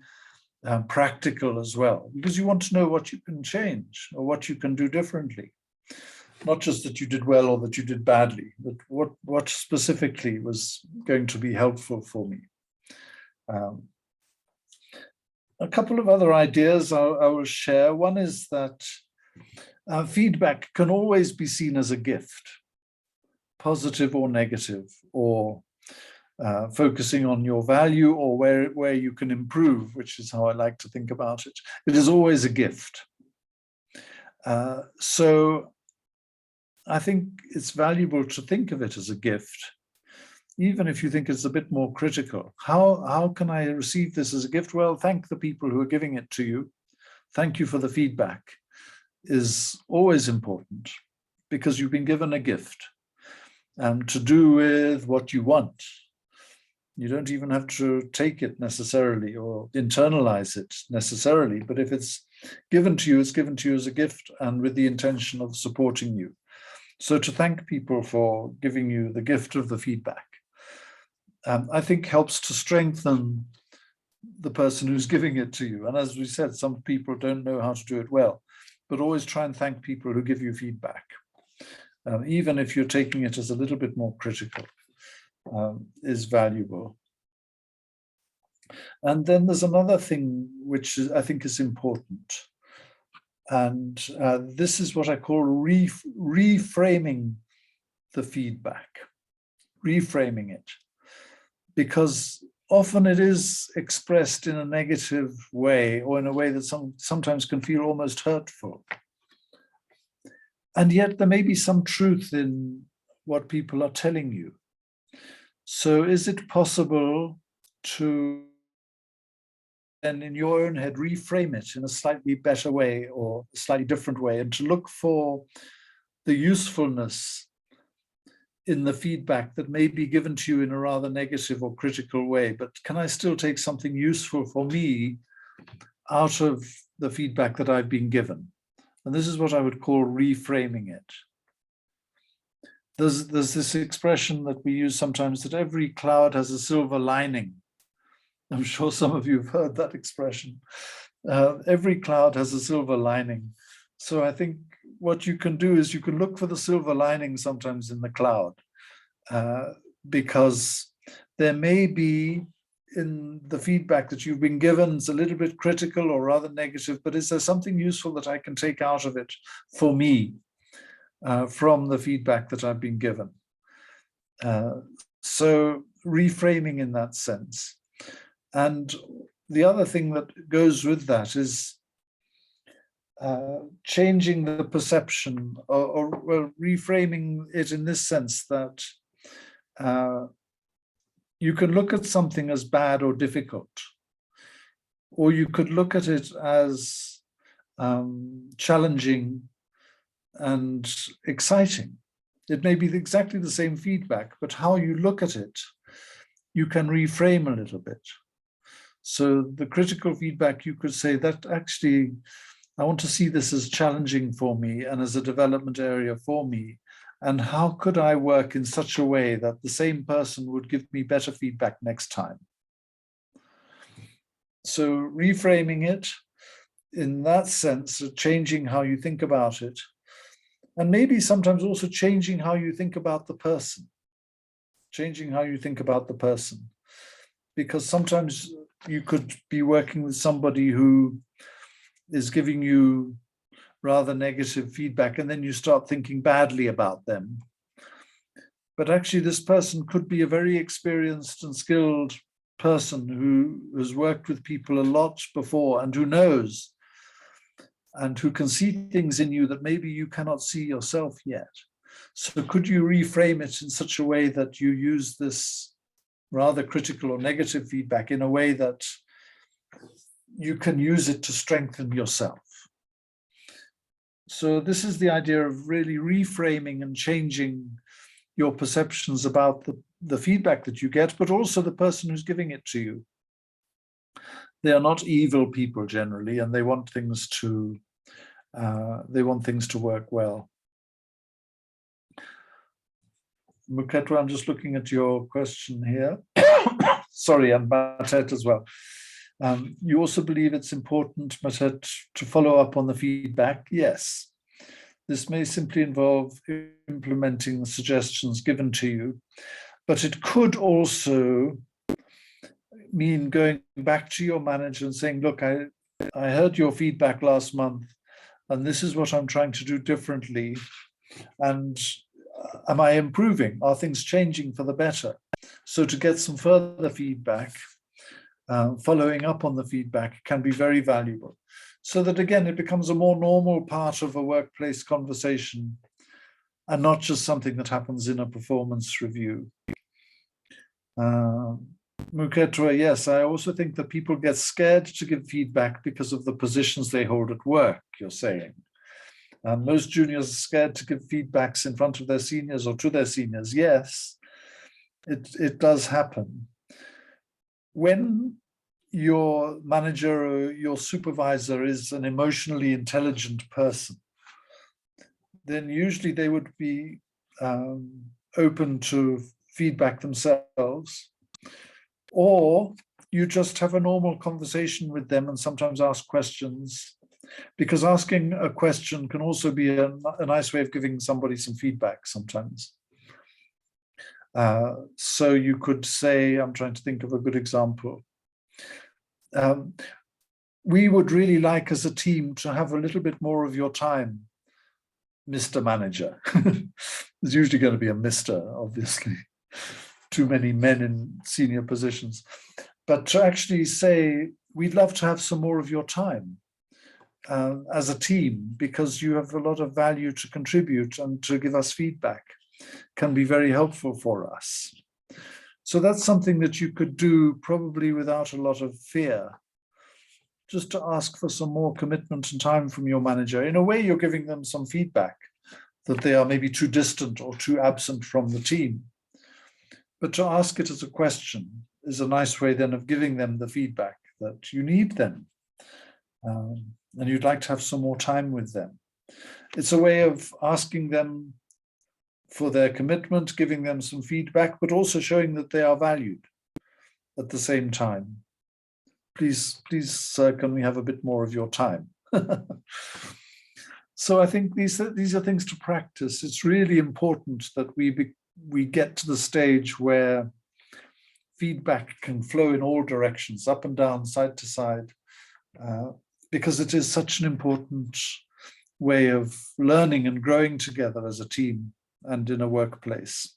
Speaker 1: practical as well, because you want to know what you can change or what you can do differently. Not just that you did well or that you did badly, but what specifically was going to be helpful for me. A couple of other ideas I will share. One is that feedback can always be seen as a gift, positive or negative, or focusing on your value or where you can improve, which is how I like to think about it. It is always a gift. So I think it's valuable to think of it as a gift, even if you think it's a bit more critical. How can I receive this as a gift? Well, thank the people who are giving it to you. Thank you for the feedback. is always important because you've been given a gift to do with what you want. You don't even have to take it necessarily or internalize it necessarily, but if it's given to you, it's given to you as a gift and with the intention of supporting you. So to thank people for giving you the gift of the feedback, I think helps to strengthen the person who's giving it to you. And as we said, some people don't know how to do it well, but always try and thank people who give you feedback, even if you're taking it as a little bit more critical. Is valuable. And then there's another thing which I think is important. And this is what I call reframing the feedback, reframing it. Because often it is expressed in a negative way or in a way that sometimes can feel almost hurtful. And yet there may be some truth in what people are telling you. So is it possible to then in your own head reframe it in a slightly better way or a slightly different way, and to look for the usefulness in the feedback that may be given to you in a rather negative or critical way, but can I still take something useful for me out of the feedback that I've been given? And this is what I would call reframing it. There's this expression that we use sometimes that every cloud has a silver lining. I'm sure some of you have heard that expression. Every cloud has a silver lining. So I think what you can do is you can look for the silver lining sometimes in the cloud, because there may be in the feedback that you've been given, it's a little bit critical or rather negative, but is there something useful that I can take out of it for me? From the feedback that I've been given. So reframing in that sense. And the other thing that goes with that is changing the perception or well, reframing it in this sense that you can look at something as bad or difficult, or you could look at it as challenging and exciting. It may be exactly the same feedback, but how you look at it, you can reframe a little bit. So the critical feedback, you could say that actually, I want to see this as challenging for me and as a development area for me. And how could I work in such a way that the same person would give me better feedback next time? So reframing it in that sense, changing how you think about it, and maybe sometimes also changing how you think about the person, because sometimes you could be working with somebody who is giving you rather negative feedback, and then you start thinking badly about them. But actually this person could be a very experienced and skilled person who has worked with people a lot before and who knows and who can see things in you that maybe you cannot see yourself yet. So could you reframe it in such a way that you use this rather critical or negative feedback in a way that you can use it to strengthen yourself? So this is the idea of really reframing and changing your perceptions about the feedback that you get, but also the person who's giving it to you. They are not evil people generally, and they want things to work well. Muketwa, I'm just looking at your question here. Sorry, and Matet as well. You also believe it's important, Matet, to follow up on the feedback? Yes. This may simply involve implementing the suggestions given to you, but it could also mean going back to your manager and saying, look, I heard your feedback last month, and this is what I'm trying to do differently. And am I improving? Are things changing for the better? So to get some further feedback, following up on the feedback can be very valuable. So that again, it becomes a more normal part of a workplace conversation and not just something that happens in a performance review. Muketwa, yes, I also think that people get scared to give feedback because of the positions they hold at work, you're saying. Most juniors are scared to give feedbacks in front of their seniors or to their seniors. Yes, it does happen. When your manager or your supervisor is an emotionally intelligent person, then usually they would be open to feedback themselves, or you just have a normal conversation with them and sometimes ask questions, because asking a question can also be a nice way of giving somebody some feedback sometimes. So you could say, I'm trying to think of a good example. We would really like as a team to have a little bit more of your time, Mr. Manager. There's usually going to be a Mr., obviously. Too many men in senior positions. But to actually say, we'd love to have some more of your time as a team, because you have a lot of value to contribute and to give us feedback can be very helpful for us. So that's something that you could do probably without a lot of fear, just to ask for some more commitment and time from your manager. In a way, you're giving them some feedback that they are maybe too distant or too absent from the team. But to ask it as a question is a nice way then of giving them the feedback that you need them. And you'd like to have some more time with them. It's a way of asking them for their commitment, giving them some feedback, but also showing that they are valued at the same time. Please, sir, can we have a bit more of your time? So I think these are things to practice. It's really important that we get to the stage where feedback can flow in all directions, up and down, side to side, because it is such an important way of learning and growing together as a team and in a workplace.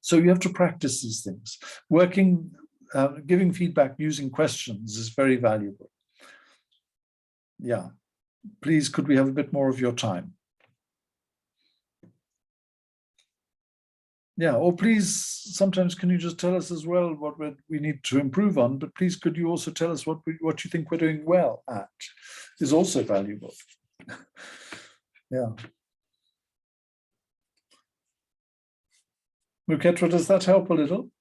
Speaker 1: So you have to practice these things. Giving feedback using questions is very valuable. Yeah, please, could we have a bit more of your time? Yeah, or please, sometimes can you just tell us as well what we need to improve on, but please could you also tell us what you think we're doing well at, is also valuable. Yeah. Muketra, does that help a little?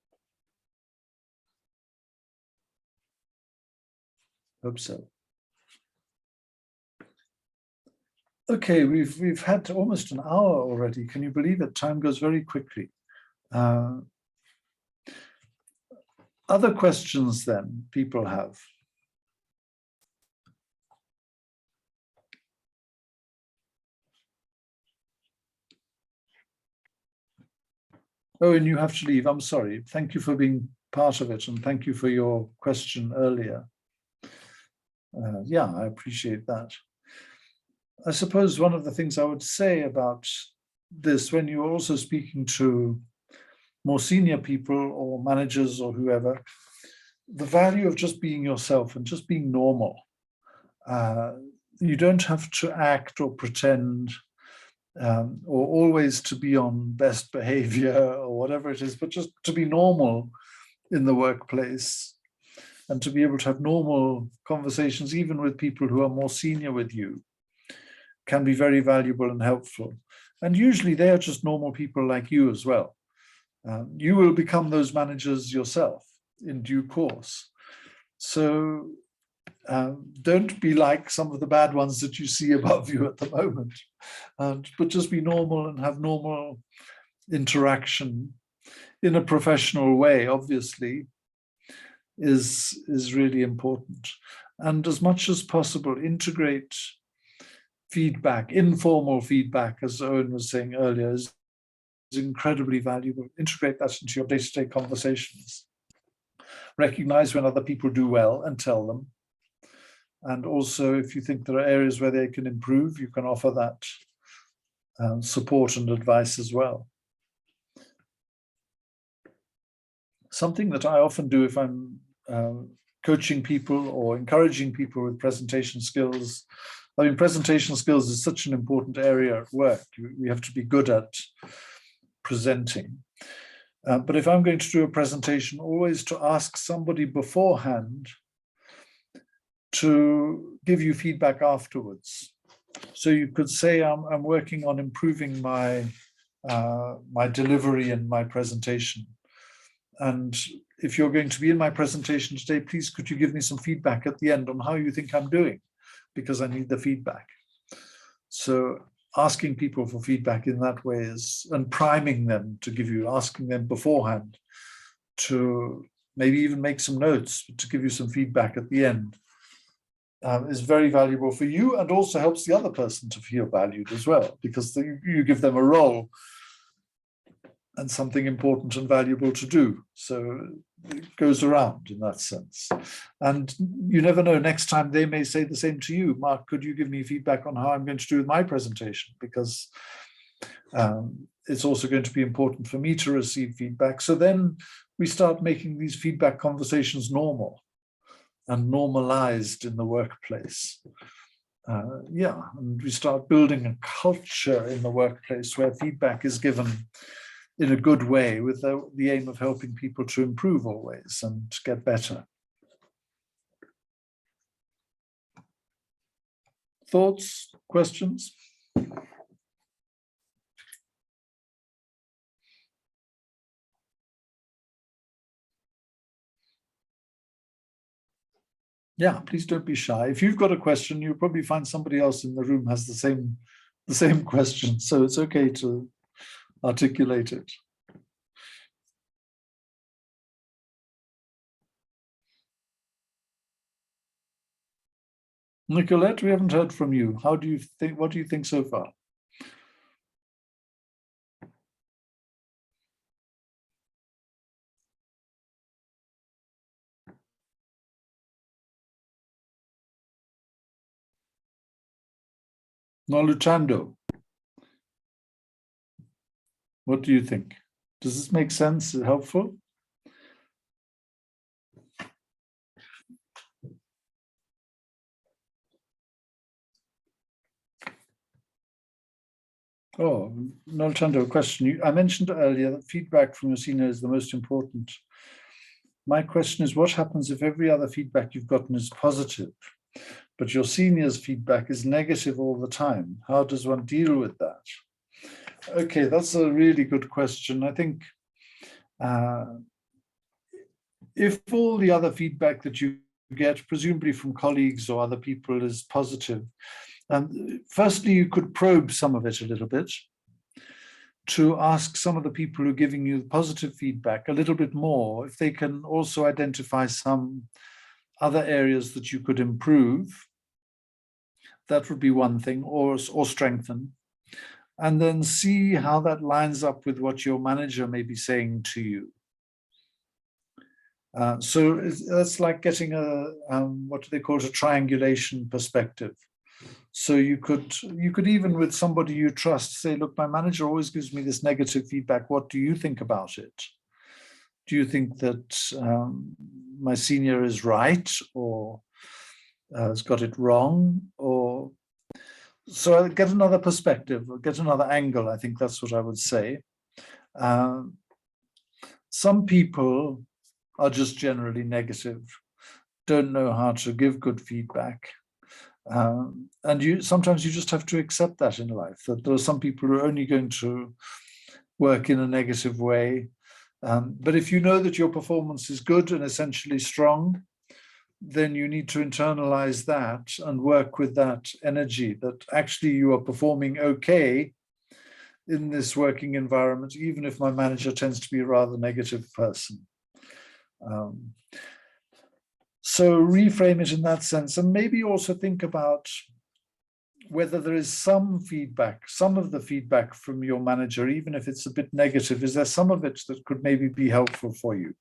Speaker 1: Hope so. Okay, we've had almost an hour already. Can you believe it? Time goes very quickly. Other questions then people have? Oh, and you have to leave. I'm sorry. Thank you for being part of it, and thank you for your question earlier. Yeah, I appreciate that. I suppose one of the things I would say about this, when you're also speaking to more senior people or managers or whoever, the value of just being yourself and just being normal. You don't have to act or pretend or always to be on best behavior or whatever it is, but just to be normal in the workplace and to be able to have normal conversations, even with people who are more senior with you, can be very valuable and helpful. And usually they are just normal people like you as well. You will become those managers yourself in due course. So don't be like some of the bad ones that you see above you at the moment, but just be normal and have normal interaction in a professional way, obviously, is really important. And as much as possible, integrate feedback, informal feedback, as Owen was saying earlier, is incredibly valuable. Integrate that into your day-to-day conversations. Recognize when other people do well and tell them. And also, if you think there are areas where they can improve, you can offer that support and advice as well. Something that I often do if I'm coaching people or encouraging people with presentation skills. I mean, presentation skills is such an important area at work. We have to be good at presenting. But if I'm going to do a presentation, always to ask somebody beforehand to give you feedback afterwards. So you could say, I'm working on improving my my delivery and my presentation. And if you're going to be in my presentation today, please could you give me some feedback at the end on how you think I'm doing, because I need the feedback. So asking people for feedback in that way is, and priming them to give you, asking them beforehand to maybe even make some notes to give you some feedback at the end, is very valuable for you, and also helps the other person to feel valued as well, because you give them a role and something important and valuable to do. So it goes around in that sense. And you never know, next time they may say the same to you. Mark, could you give me feedback on how I'm going to do with my presentation? Because it's also going to be important for me to receive feedback. So then we start making these feedback conversations normal and normalized in the workplace. Yeah, and we start building a culture in the workplace where feedback is given in a good way, with the aim of helping people to improve always and get better. Thoughts, questions? Yeah, please don't be shy. If you've got a question, you'll probably find somebody else in the room has the same question. So it's okay to articulate it. Nicolette, we haven't heard from you. How do you think? What do you think so far? No, Luchando, what do you think? Does this make sense? Is it helpful? Oh, Nolchando, a question. I mentioned earlier that feedback from your senior is the most important. My question is, what happens if every other feedback you've gotten is positive, but your senior's feedback is negative all the time? How does one deal with that? Okay, that's a really good question. I think if all the other feedback that you get, presumably from colleagues or other people, is positive, firstly, you could probe some of it a little bit to ask some of the people who are giving you positive feedback a little bit more, if they can also identify some other areas that you could improve. That would be one thing, or strengthen. And then see how that lines up with what your manager may be saying to you. So that's like getting a, what do they call it, a triangulation perspective. So you could even, with somebody you trust, say, look, my manager always gives me this negative feedback. What do you think about it? Do you think that my senior is right, or has got it wrong? Or so I get another perspective, get another angle. I think that's what I would say. Some people are just generally negative, don't know how to give good feedback. And sometimes you just have to accept that in life, that there are some people who are only going to work in a negative way. But if you know that your performance is good and essentially strong, then you need to internalize that and work with that energy, that actually you are performing okay in this working environment, even if my manager tends to be a rather negative person. So reframe it in that sense, and maybe also think about whether there is some feedback, some of the feedback from your manager, even if it's a bit negative, is there some of it that could maybe be helpful for you?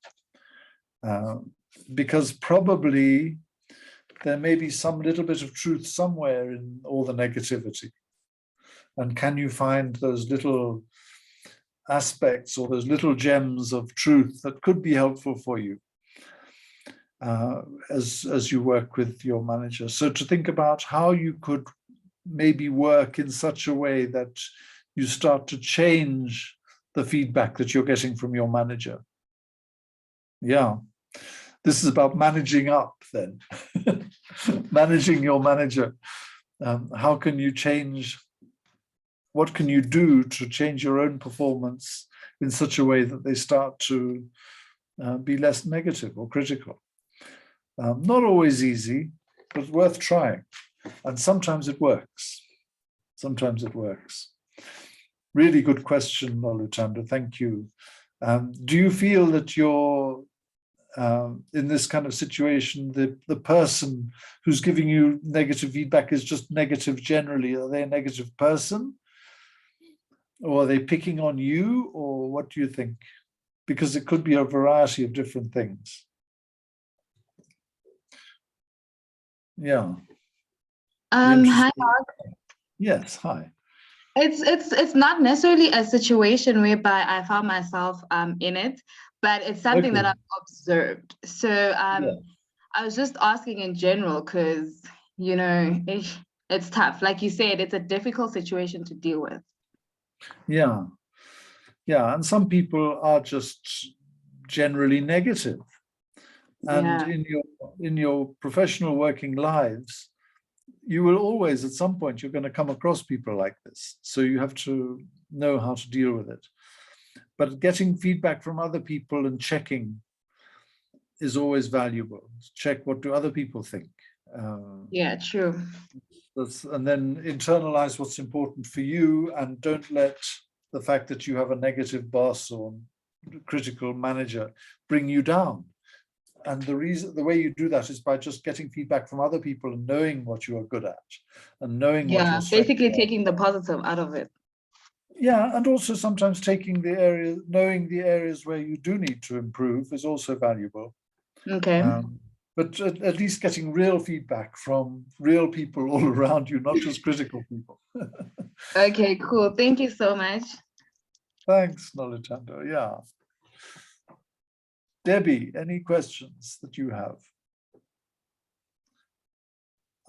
Speaker 1: Because probably there may be some little bit of truth somewhere in all the negativity. And can you find those little aspects or those little gems of truth that could be helpful for you as you work with your manager? So to think about how you could maybe work in such a way that you start to change the feedback that you're getting from your manager. Yeah, this is about managing up then, managing your manager. How can you change? What can you do to change your own performance in such a way that they start to be less negative or critical? Not always easy, but worth trying. And sometimes it works. Sometimes it works. Really good question, Nolutanda. Thank you. Do you feel that you're in this kind of situation, the person who's giving you negative feedback is just negative generally? Are they a negative person? Or are they picking on you? Or what do you think? Because it could be a variety of different things. Yeah.
Speaker 7: Hi, Mark.
Speaker 1: Yes, hi.
Speaker 7: It's not necessarily a situation whereby I found myself in it, but it's something that I've observed. So I was just asking in general because, you know, it's tough. Like you said, it's a difficult situation to deal with.
Speaker 1: Yeah. Yeah, and some people are just generally negative. And in your professional working lives, you will always, at some point, you're going to come across people like this. So you have to know how to deal with it. But getting feedback from other people and checking is always valuable. Check, what do other people think?
Speaker 7: Yeah, true.
Speaker 1: And then internalize what's important for you, and don't let the fact that you have a negative boss or critical manager bring you down. And the way you do that is by just getting feedback from other people and knowing what you are good at and knowing what you're
Speaker 7: basically taking the positive out of it.
Speaker 1: Yeah, and also sometimes taking the area, knowing the areas where you do need to improve is also valuable.
Speaker 7: Okay.
Speaker 1: But at least getting real feedback from real people all around you, not just critical people.
Speaker 7: Okay, cool. Thank you so much.
Speaker 1: Thanks, Nolutando. Yeah. Debbie, any questions that you have?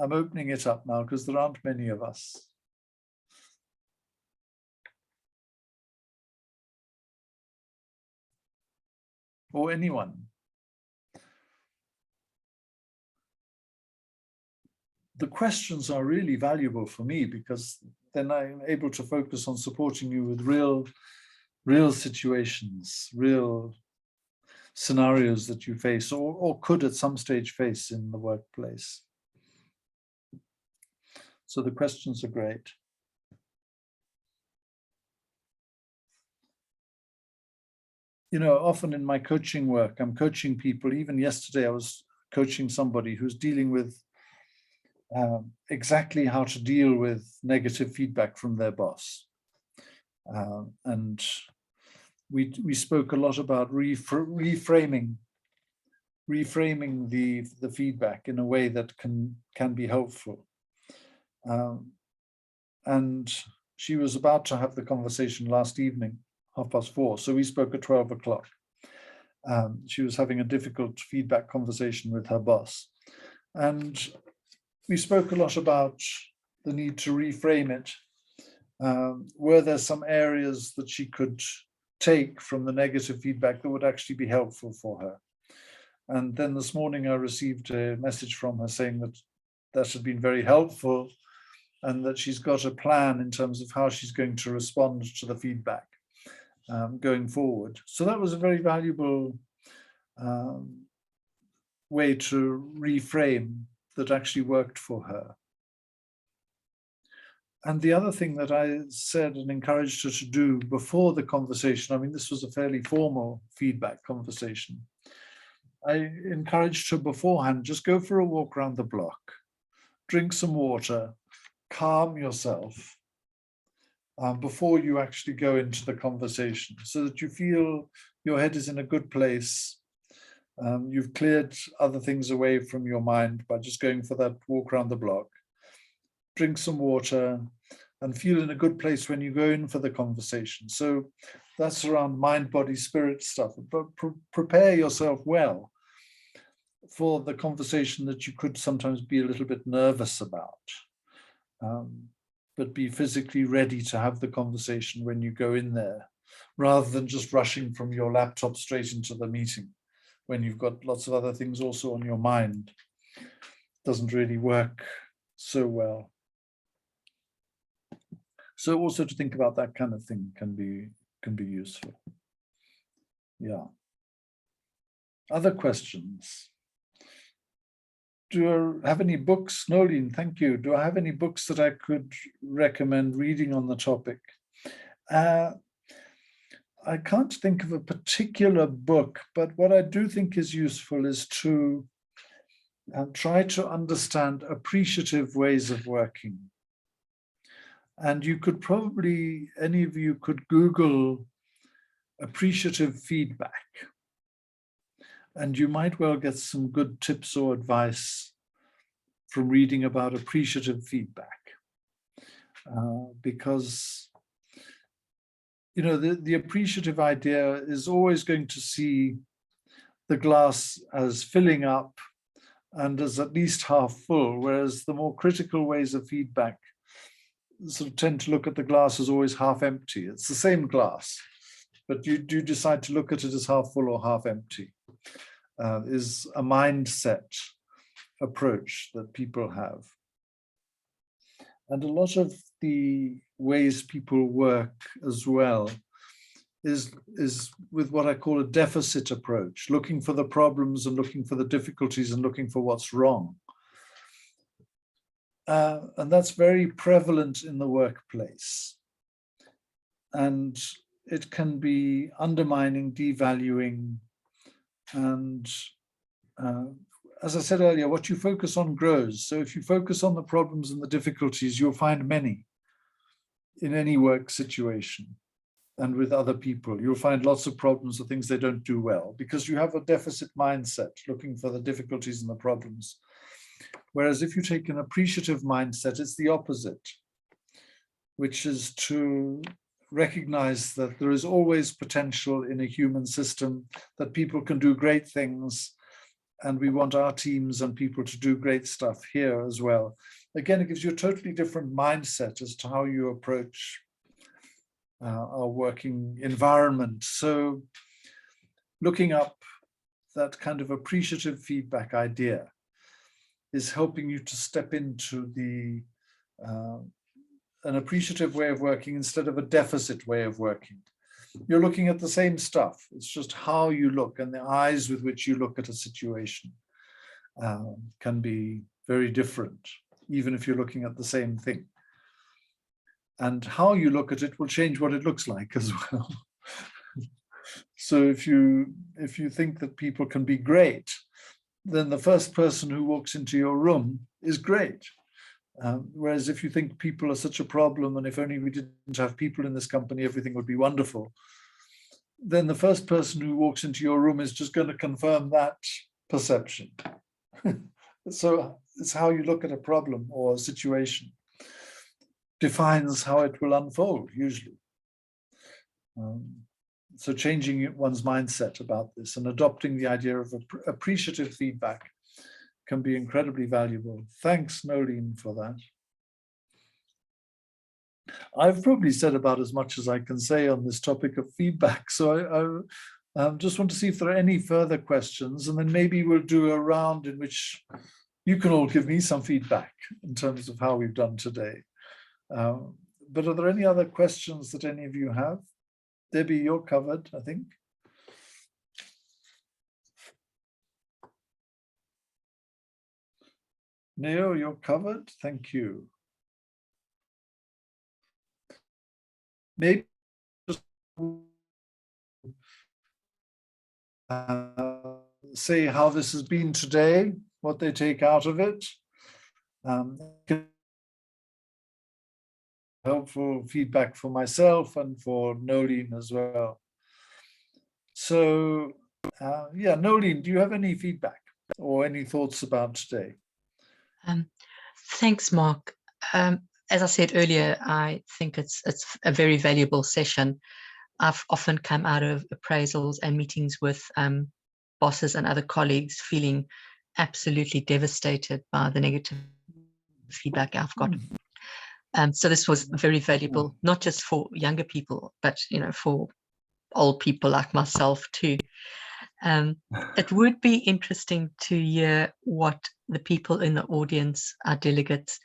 Speaker 1: I'm opening it up now because there aren't many of us. Or anyone. The questions are really valuable for me because then I'm able to focus on supporting you with real situations, real scenarios that you face or could at some stage face in the workplace. So the questions are great. You know, often in my coaching work, I'm coaching people. Even yesterday, I was coaching somebody who's dealing with exactly how to deal with negative feedback from their boss. And we spoke a lot about reframing the feedback in a way that can be helpful. And she was about to have the conversation last evening, 4:30. So we spoke at 12 o'clock. She was having a difficult feedback conversation with her boss. And we spoke a lot about the need to reframe it. Were there some areas that she could take from the negative feedback that would actually be helpful for her? And then this morning I received a message from her saying that had been very helpful and that she's got a plan in terms of how she's going to respond to the feedback going forward. So that was a very valuable way to reframe that actually worked for her. And the other thing that I said and encouraged her to do before the conversation, I mean, this was a fairly formal feedback conversation. I encouraged her beforehand, just go for a walk around the block, drink some water, calm yourself before you actually go into the conversation so that you feel your head is in a good place. You've cleared other things away from your mind by just going for that walk around the block. Drink some water and feel in a good place when you go in for the conversation. So that's around mind, body, spirit stuff. But prepare yourself well for the conversation that you could sometimes be a little bit nervous about. But be physically ready to have the conversation when you go in there, rather than just rushing from your laptop straight into the meeting when you've got lots of other things also on your mind. Doesn't really work so well. So also to think about that kind of thing can be useful. Yeah. Other questions? Do I have any books? Nolene, thank you. Do I have any books that I could recommend reading on the topic? I can't think of a particular book, but what I do think is useful is to try to understand appreciative ways of working. And you could probably, any of you could Google appreciative feedback. And you might well get some good tips or advice from reading about appreciative feedback. Because, you know, the appreciative idea is always going to see the glass as filling up and as at least half full, whereas the more critical ways of feedback sort of tend to look at the glass as always half empty. It's the same glass, but you do decide to look at it as half full or half empty. Is a mindset approach that people have. And a lot of the ways people work as well is with what I call a deficit approach, looking for the problems and looking for the difficulties and looking for what's wrong. And that's very prevalent in the workplace. And it can be undermining, devaluing, and as I said earlier, what you focus on grows. So if you focus on the problems and the difficulties, you'll find many in any work situation and with other people. You'll find lots of problems or things they don't do well because you have a deficit mindset looking for the difficulties and the problems. Whereas if you take an appreciative mindset, it's the opposite, which is to recognize that there is always potential in a human system, that people can do great things, and we want our teams and people to do great stuff here as well. Again, it gives you a totally different mindset as to how you approach our working environment. So looking up that kind of appreciative feedback idea is helping you to step into the an appreciative way of working instead of a deficit way of working. You're looking at the same stuff. It's just how you look and the eyes with which you look at a situation can be very different, even if you're looking at the same thing. And how you look at it will change what it looks like as well. So if you think that people can be great, then the first person who walks into your room is great. Whereas if you think people are such a problem, and if only we didn't have people in this company, everything would be wonderful, then the first person who walks into your room is just going to confirm that perception. So it's how you look at a problem or a situation defines how it will unfold, usually. So changing one's mindset about this and adopting the idea of appreciative feedback can be incredibly valuable. Thanks, Nolene, for that. I've probably said about as much as I can say on this topic of feedback. So I just want to see if there are any further questions, and then maybe we'll do a round in which you can all give me some feedback in terms of how we've done today. But are there any other questions that any of you have? Debbie, you're covered, I think. Neo, you're covered. Thank you. Maybe just say how this has been today, what they take out of it. Helpful feedback for myself and for Nolene as well. So, yeah, Nolene, do you have any feedback or any thoughts about today?
Speaker 5: Thanks, Mark. As I said earlier, I think it's a very valuable session. I've often come out of appraisals and meetings with bosses and other colleagues feeling absolutely devastated by the negative feedback I've got. So this was very valuable, not just for younger people, but for old people like myself too. It would be interesting to hear what the people in the audience, our delegates,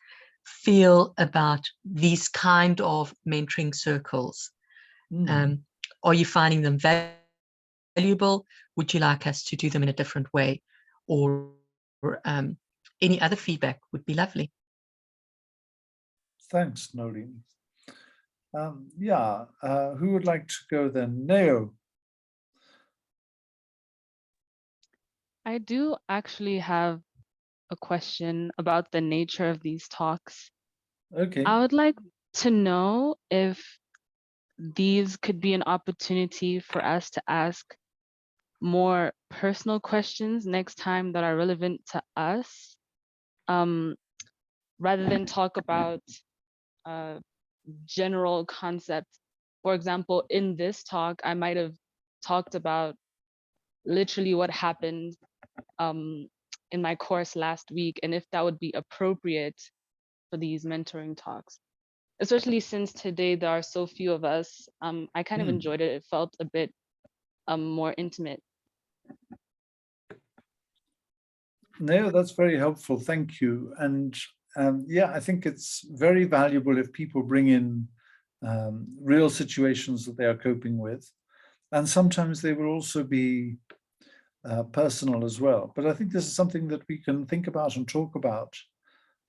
Speaker 5: feel about these kind of mentoring circles? Are you finding them valuable? Would you like us to do them in a different way? Or any other feedback would be lovely.
Speaker 1: Thanks, Nolene. Yeah, who would like to go then? Neo.
Speaker 8: I do actually have a question about the nature of these talks.
Speaker 1: Okay.
Speaker 8: I would like to know if these could be an opportunity for us to ask more personal questions next time that are relevant to us, rather than talk about general concepts. For example, in this talk, I might have talked about literally what happened in my course last week, and if that would be appropriate for these mentoring talks. Especially since today there are so few of us, I kind of enjoyed it. It felt a bit more intimate.
Speaker 1: No, that's very helpful. Thank you. And yeah, I think it's very valuable if people bring in real situations that they are coping with. And sometimes they will also be personal as well. But I think this is something that we can think about and talk about.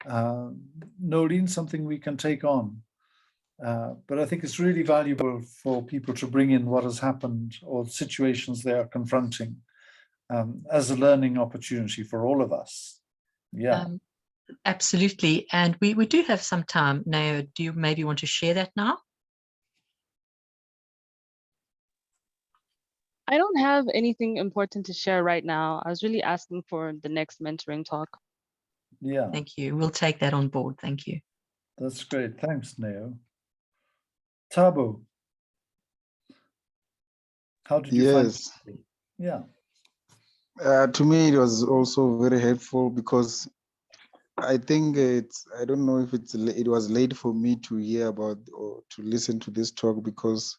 Speaker 1: Nolene, something we can take on. But I think it's really valuable for people to bring in what has happened or situations they are confronting as a learning opportunity for all of us. Yeah.
Speaker 5: Absolutely. And we do have some time. Now, do you maybe want to share that now?
Speaker 8: I don't have anything important to share right now. I was really asking for the next mentoring talk.
Speaker 1: Yeah.
Speaker 5: Thank you. We'll take that on board. Thank you.
Speaker 1: That's great. Thanks, Neo. Tabo. How did you find it? Yeah.
Speaker 2: To me, it was also very helpful because I think I don't know if it was late for me to hear about or to listen to this talk because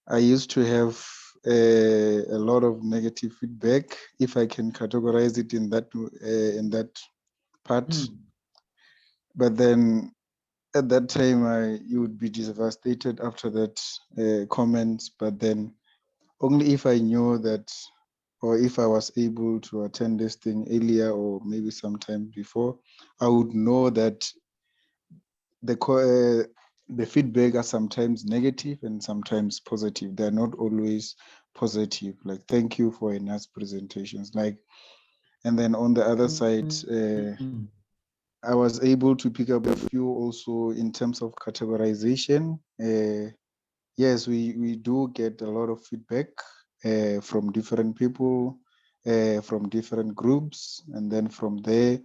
Speaker 2: I used to have a lot of negative feedback, if I can categorize it in that part. But then at that time, you would be devastated after that comment. But then only if I knew that, or if I was able to attend this thing earlier or maybe sometime before, I would know that the feedback are sometimes negative and sometimes positive. They're not always positive. Like, thank you for a nice presentations. Like, and then on the other side, I was able to pick up a few also in terms of categorization. Yes, we do get a lot of feedback from different people, from different groups, and then from there,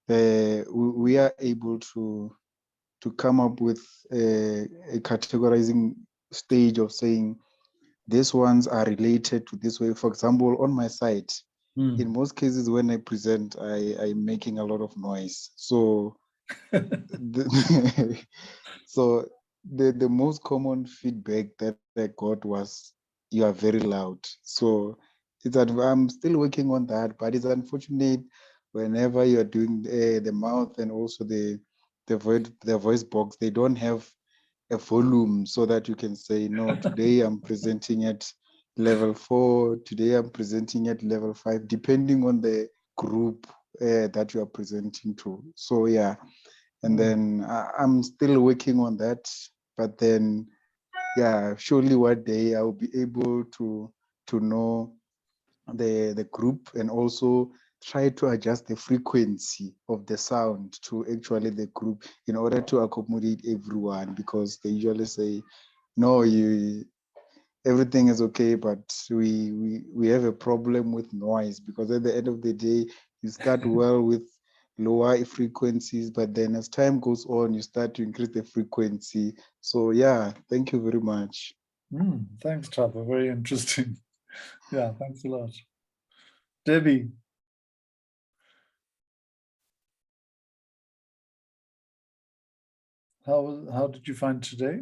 Speaker 2: we are able to come up with a categorizing stage of saying these ones are related to this way. For example, on my site, in most cases when I present, I'm making a lot of noise. So the most common feedback that I got was, you are very loud. So it's that I'm still working on that, but it's unfortunate whenever you're doing the mouth and also the voice box, they don't have a volume so that you can say, no, today I'm presenting at level 4, today I'm presenting at level 5, depending on the group that you are presenting to. So yeah, and then I'm still working on that, but then yeah, surely one day I'll be able to know the group and also try to adjust the frequency of the sound to actually the group in order to accommodate everyone, because they usually say, no, everything is okay, but we have a problem with noise, because at the end of the day, you start well with lower frequencies, but then as time goes on, you start to increase the frequency. So yeah, thank you very much.
Speaker 1: Thanks, Tabo. Very interesting. Yeah, thanks a lot. Debbie. How did you find today?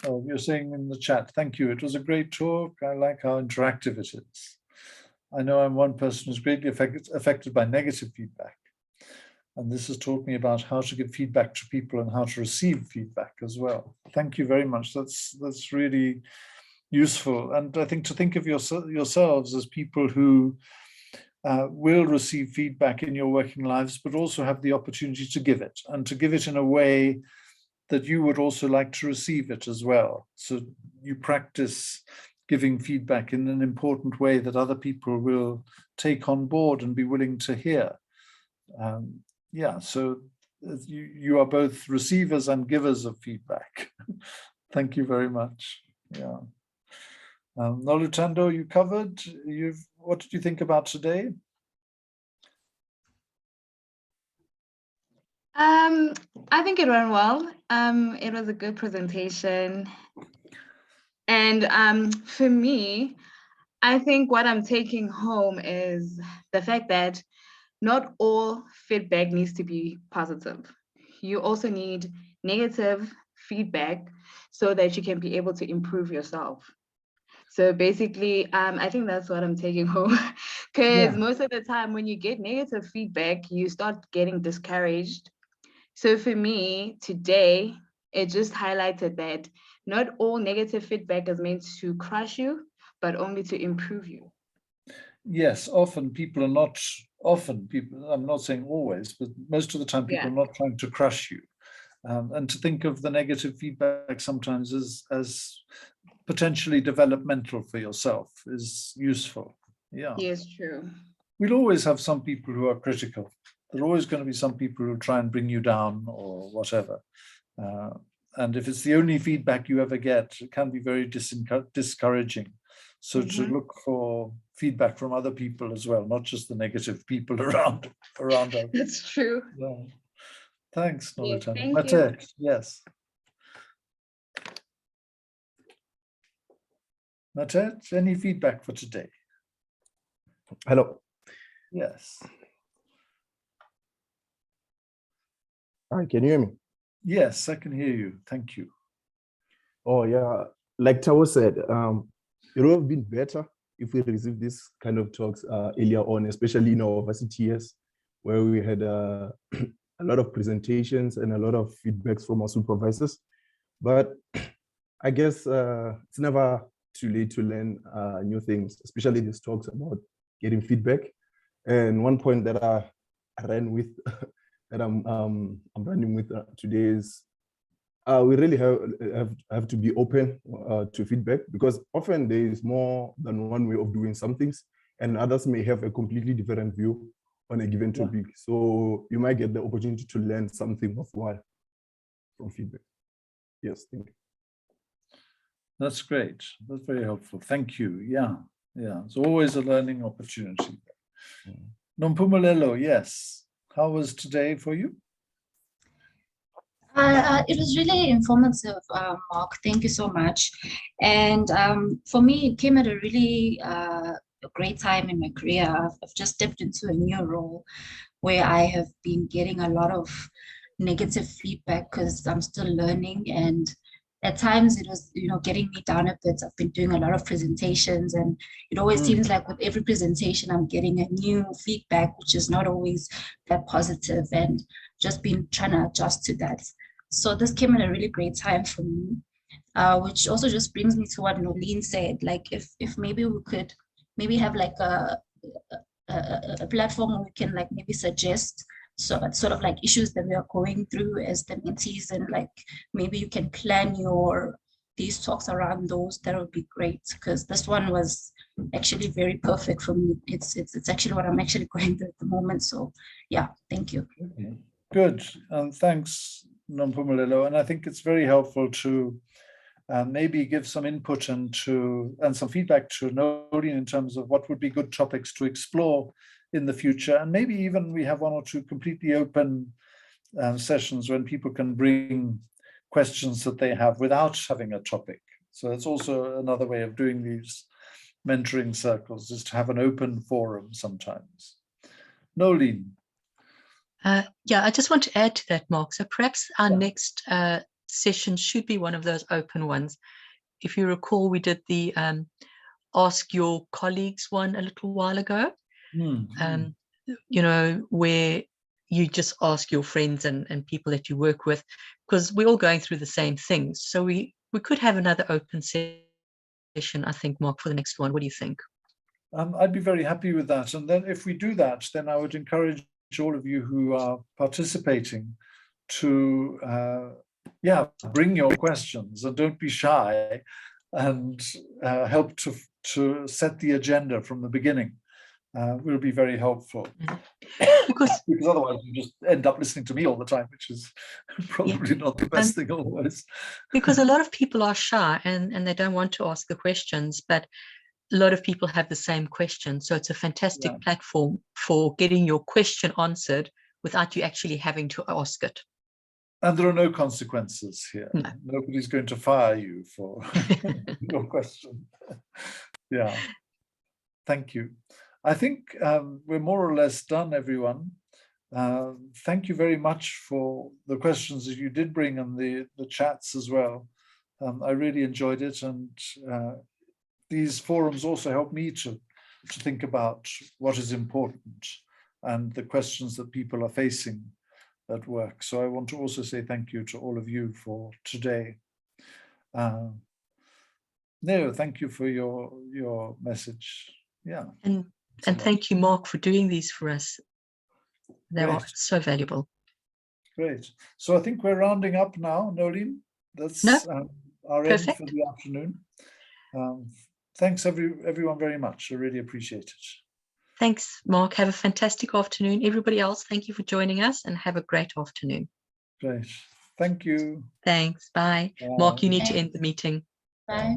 Speaker 1: Oh, you're saying in the chat, thank you. It was a great talk. I like how interactive it is. I know I'm one person who's greatly affected by negative feedback. And this is talking about how to give feedback to people and how to receive feedback as well. Thank you very much. That's really useful. And I think to think of yourselves as people who will receive feedback in your working lives, but also have the opportunity to give it, and to give it in a way that you would also like to receive it as well. So you practice giving feedback in an important way that other people will take on board and be willing to hear. Yeah, so you are both receivers and givers of feedback. Thank you very much. Yeah. Nolutando, you covered. What did you think about today?
Speaker 7: I think it went well. It was a good presentation. And for me, I think what I'm taking home is the fact that not all feedback needs to be positive. You also need negative feedback so that you can be able to improve yourself. So basically, I think that's what I'm taking home, because most of the time when you get negative feedback, you start getting discouraged. So for me today, it just highlighted that not all negative feedback is meant to crush you, but only to improve you.
Speaker 1: Yes, often people are not, I'm not saying always, but most of the time people are not trying to crush you. And to think of the negative feedback sometimes as potentially developmental for yourself is useful. Yeah.
Speaker 7: Yes, true.
Speaker 1: We'll always have some people who are critical. There are always going to be some people who try and bring you down or whatever. And if it's the only feedback you ever get, it can be very discouraging. So to look for feedback from other people as well, not just the negative people around us.
Speaker 7: That's true.
Speaker 1: Yeah. Thanks,
Speaker 7: Yes,
Speaker 1: Nolutando.
Speaker 7: thank
Speaker 1: Mate, yes. Mate, any feedback for today?
Speaker 9: Hello.
Speaker 1: Yes.
Speaker 9: Hi, can you hear me?
Speaker 1: Yes, I can hear you. Thank you.
Speaker 9: Oh, yeah. Like Tao said, it would have been better if we received this kind of talks earlier on, especially in our varsity years, where we had a lot of presentations and a lot of feedbacks from our supervisors. But I guess it's never too late to learn new things, especially these talks about getting feedback. And one point that I ran with, that I'm running with today is we really have to be open to feedback, because often there is more than one way of doing some things, and others may have a completely different view on a given topic. So you might get the opportunity to learn something worthwhile from feedback. Yes, thank you.
Speaker 1: That's great. That's very helpful. Thank you. Yeah, yeah. It's always a learning opportunity. Nompumelelo, yes. How was today for you?
Speaker 4: It was really informative, Mark. Thank you so much. And for me, it came at a really great time in my career. I've just stepped into a new role where I have been getting a lot of negative feedback because I'm still learning, and at times it was, getting me down a bit. I've been doing a lot of presentations, and it always seems like with every presentation I'm getting a new feedback, which is not always that positive, and just been trying to adjust to that. So this came at a really great time for me, which also just brings me to what Nolene said. Like if maybe we could maybe have like a platform where we can like maybe suggest sort of like issues that we are going through as the mentees, and like maybe you can plan these talks around those. That would be great, because this one was actually very perfect for me. It's actually what I'm actually going through at the moment. So yeah, thank you.
Speaker 1: Okay. Good, and thanks, Nompumelelo. And I think it's very helpful to maybe give some input and some feedback to Nolene in terms of what would be good topics to explore in the future. And maybe even we have one or two completely open sessions when people can bring questions that they have without having a topic. So it's also another way of doing these mentoring circles, is to have an open forum sometimes. Nolene.
Speaker 5: Yeah, I just want to add to that, Mark. So perhaps our next session should be one of those open ones. If you recall, we did the Ask Your Colleagues one a little while ago, where you just ask your friends and people that you work with, because we're all going through the same things. So we could have another open session, I think, Mark, for the next one. What do you think?
Speaker 1: I'd be very happy with that. And then if we do that, then I would encourage all of you who are participating to, bring your questions and don't be shy, and help to set the agenda from the beginning. Will be very helpful. Because otherwise you just end up listening to me all the time, which is probably not the best thing always.
Speaker 5: Because a lot of people are shy and they don't want to ask the questions, but a lot of people have the same question. So it's a fantastic platform for getting your question answered without you actually having to ask it.
Speaker 1: And there are no consequences here. No. Nobody's going to fire you for your question. Yeah. Thank you. I think we're more or less done, everyone. Thank you very much for the questions that you did bring and the chats as well. I really enjoyed it, and these forums also help me to think about what is important and the questions that people are facing at work. So I want to also say thank you to all of you for today. No, thank you for your message. Yeah.
Speaker 5: And thank you, Mark, for doing these for us. They are so valuable.
Speaker 1: Great. So I think we're rounding up now, Nolene. That's our end for the afternoon. Thanks everyone very much. I really appreciate it.
Speaker 5: Thanks, Mark. Have a fantastic afternoon. Everybody else, thank you for joining us and have a great afternoon.
Speaker 1: Great. Thank you.
Speaker 5: Thanks. Bye. Mark, you need to end the meeting.
Speaker 4: Bye.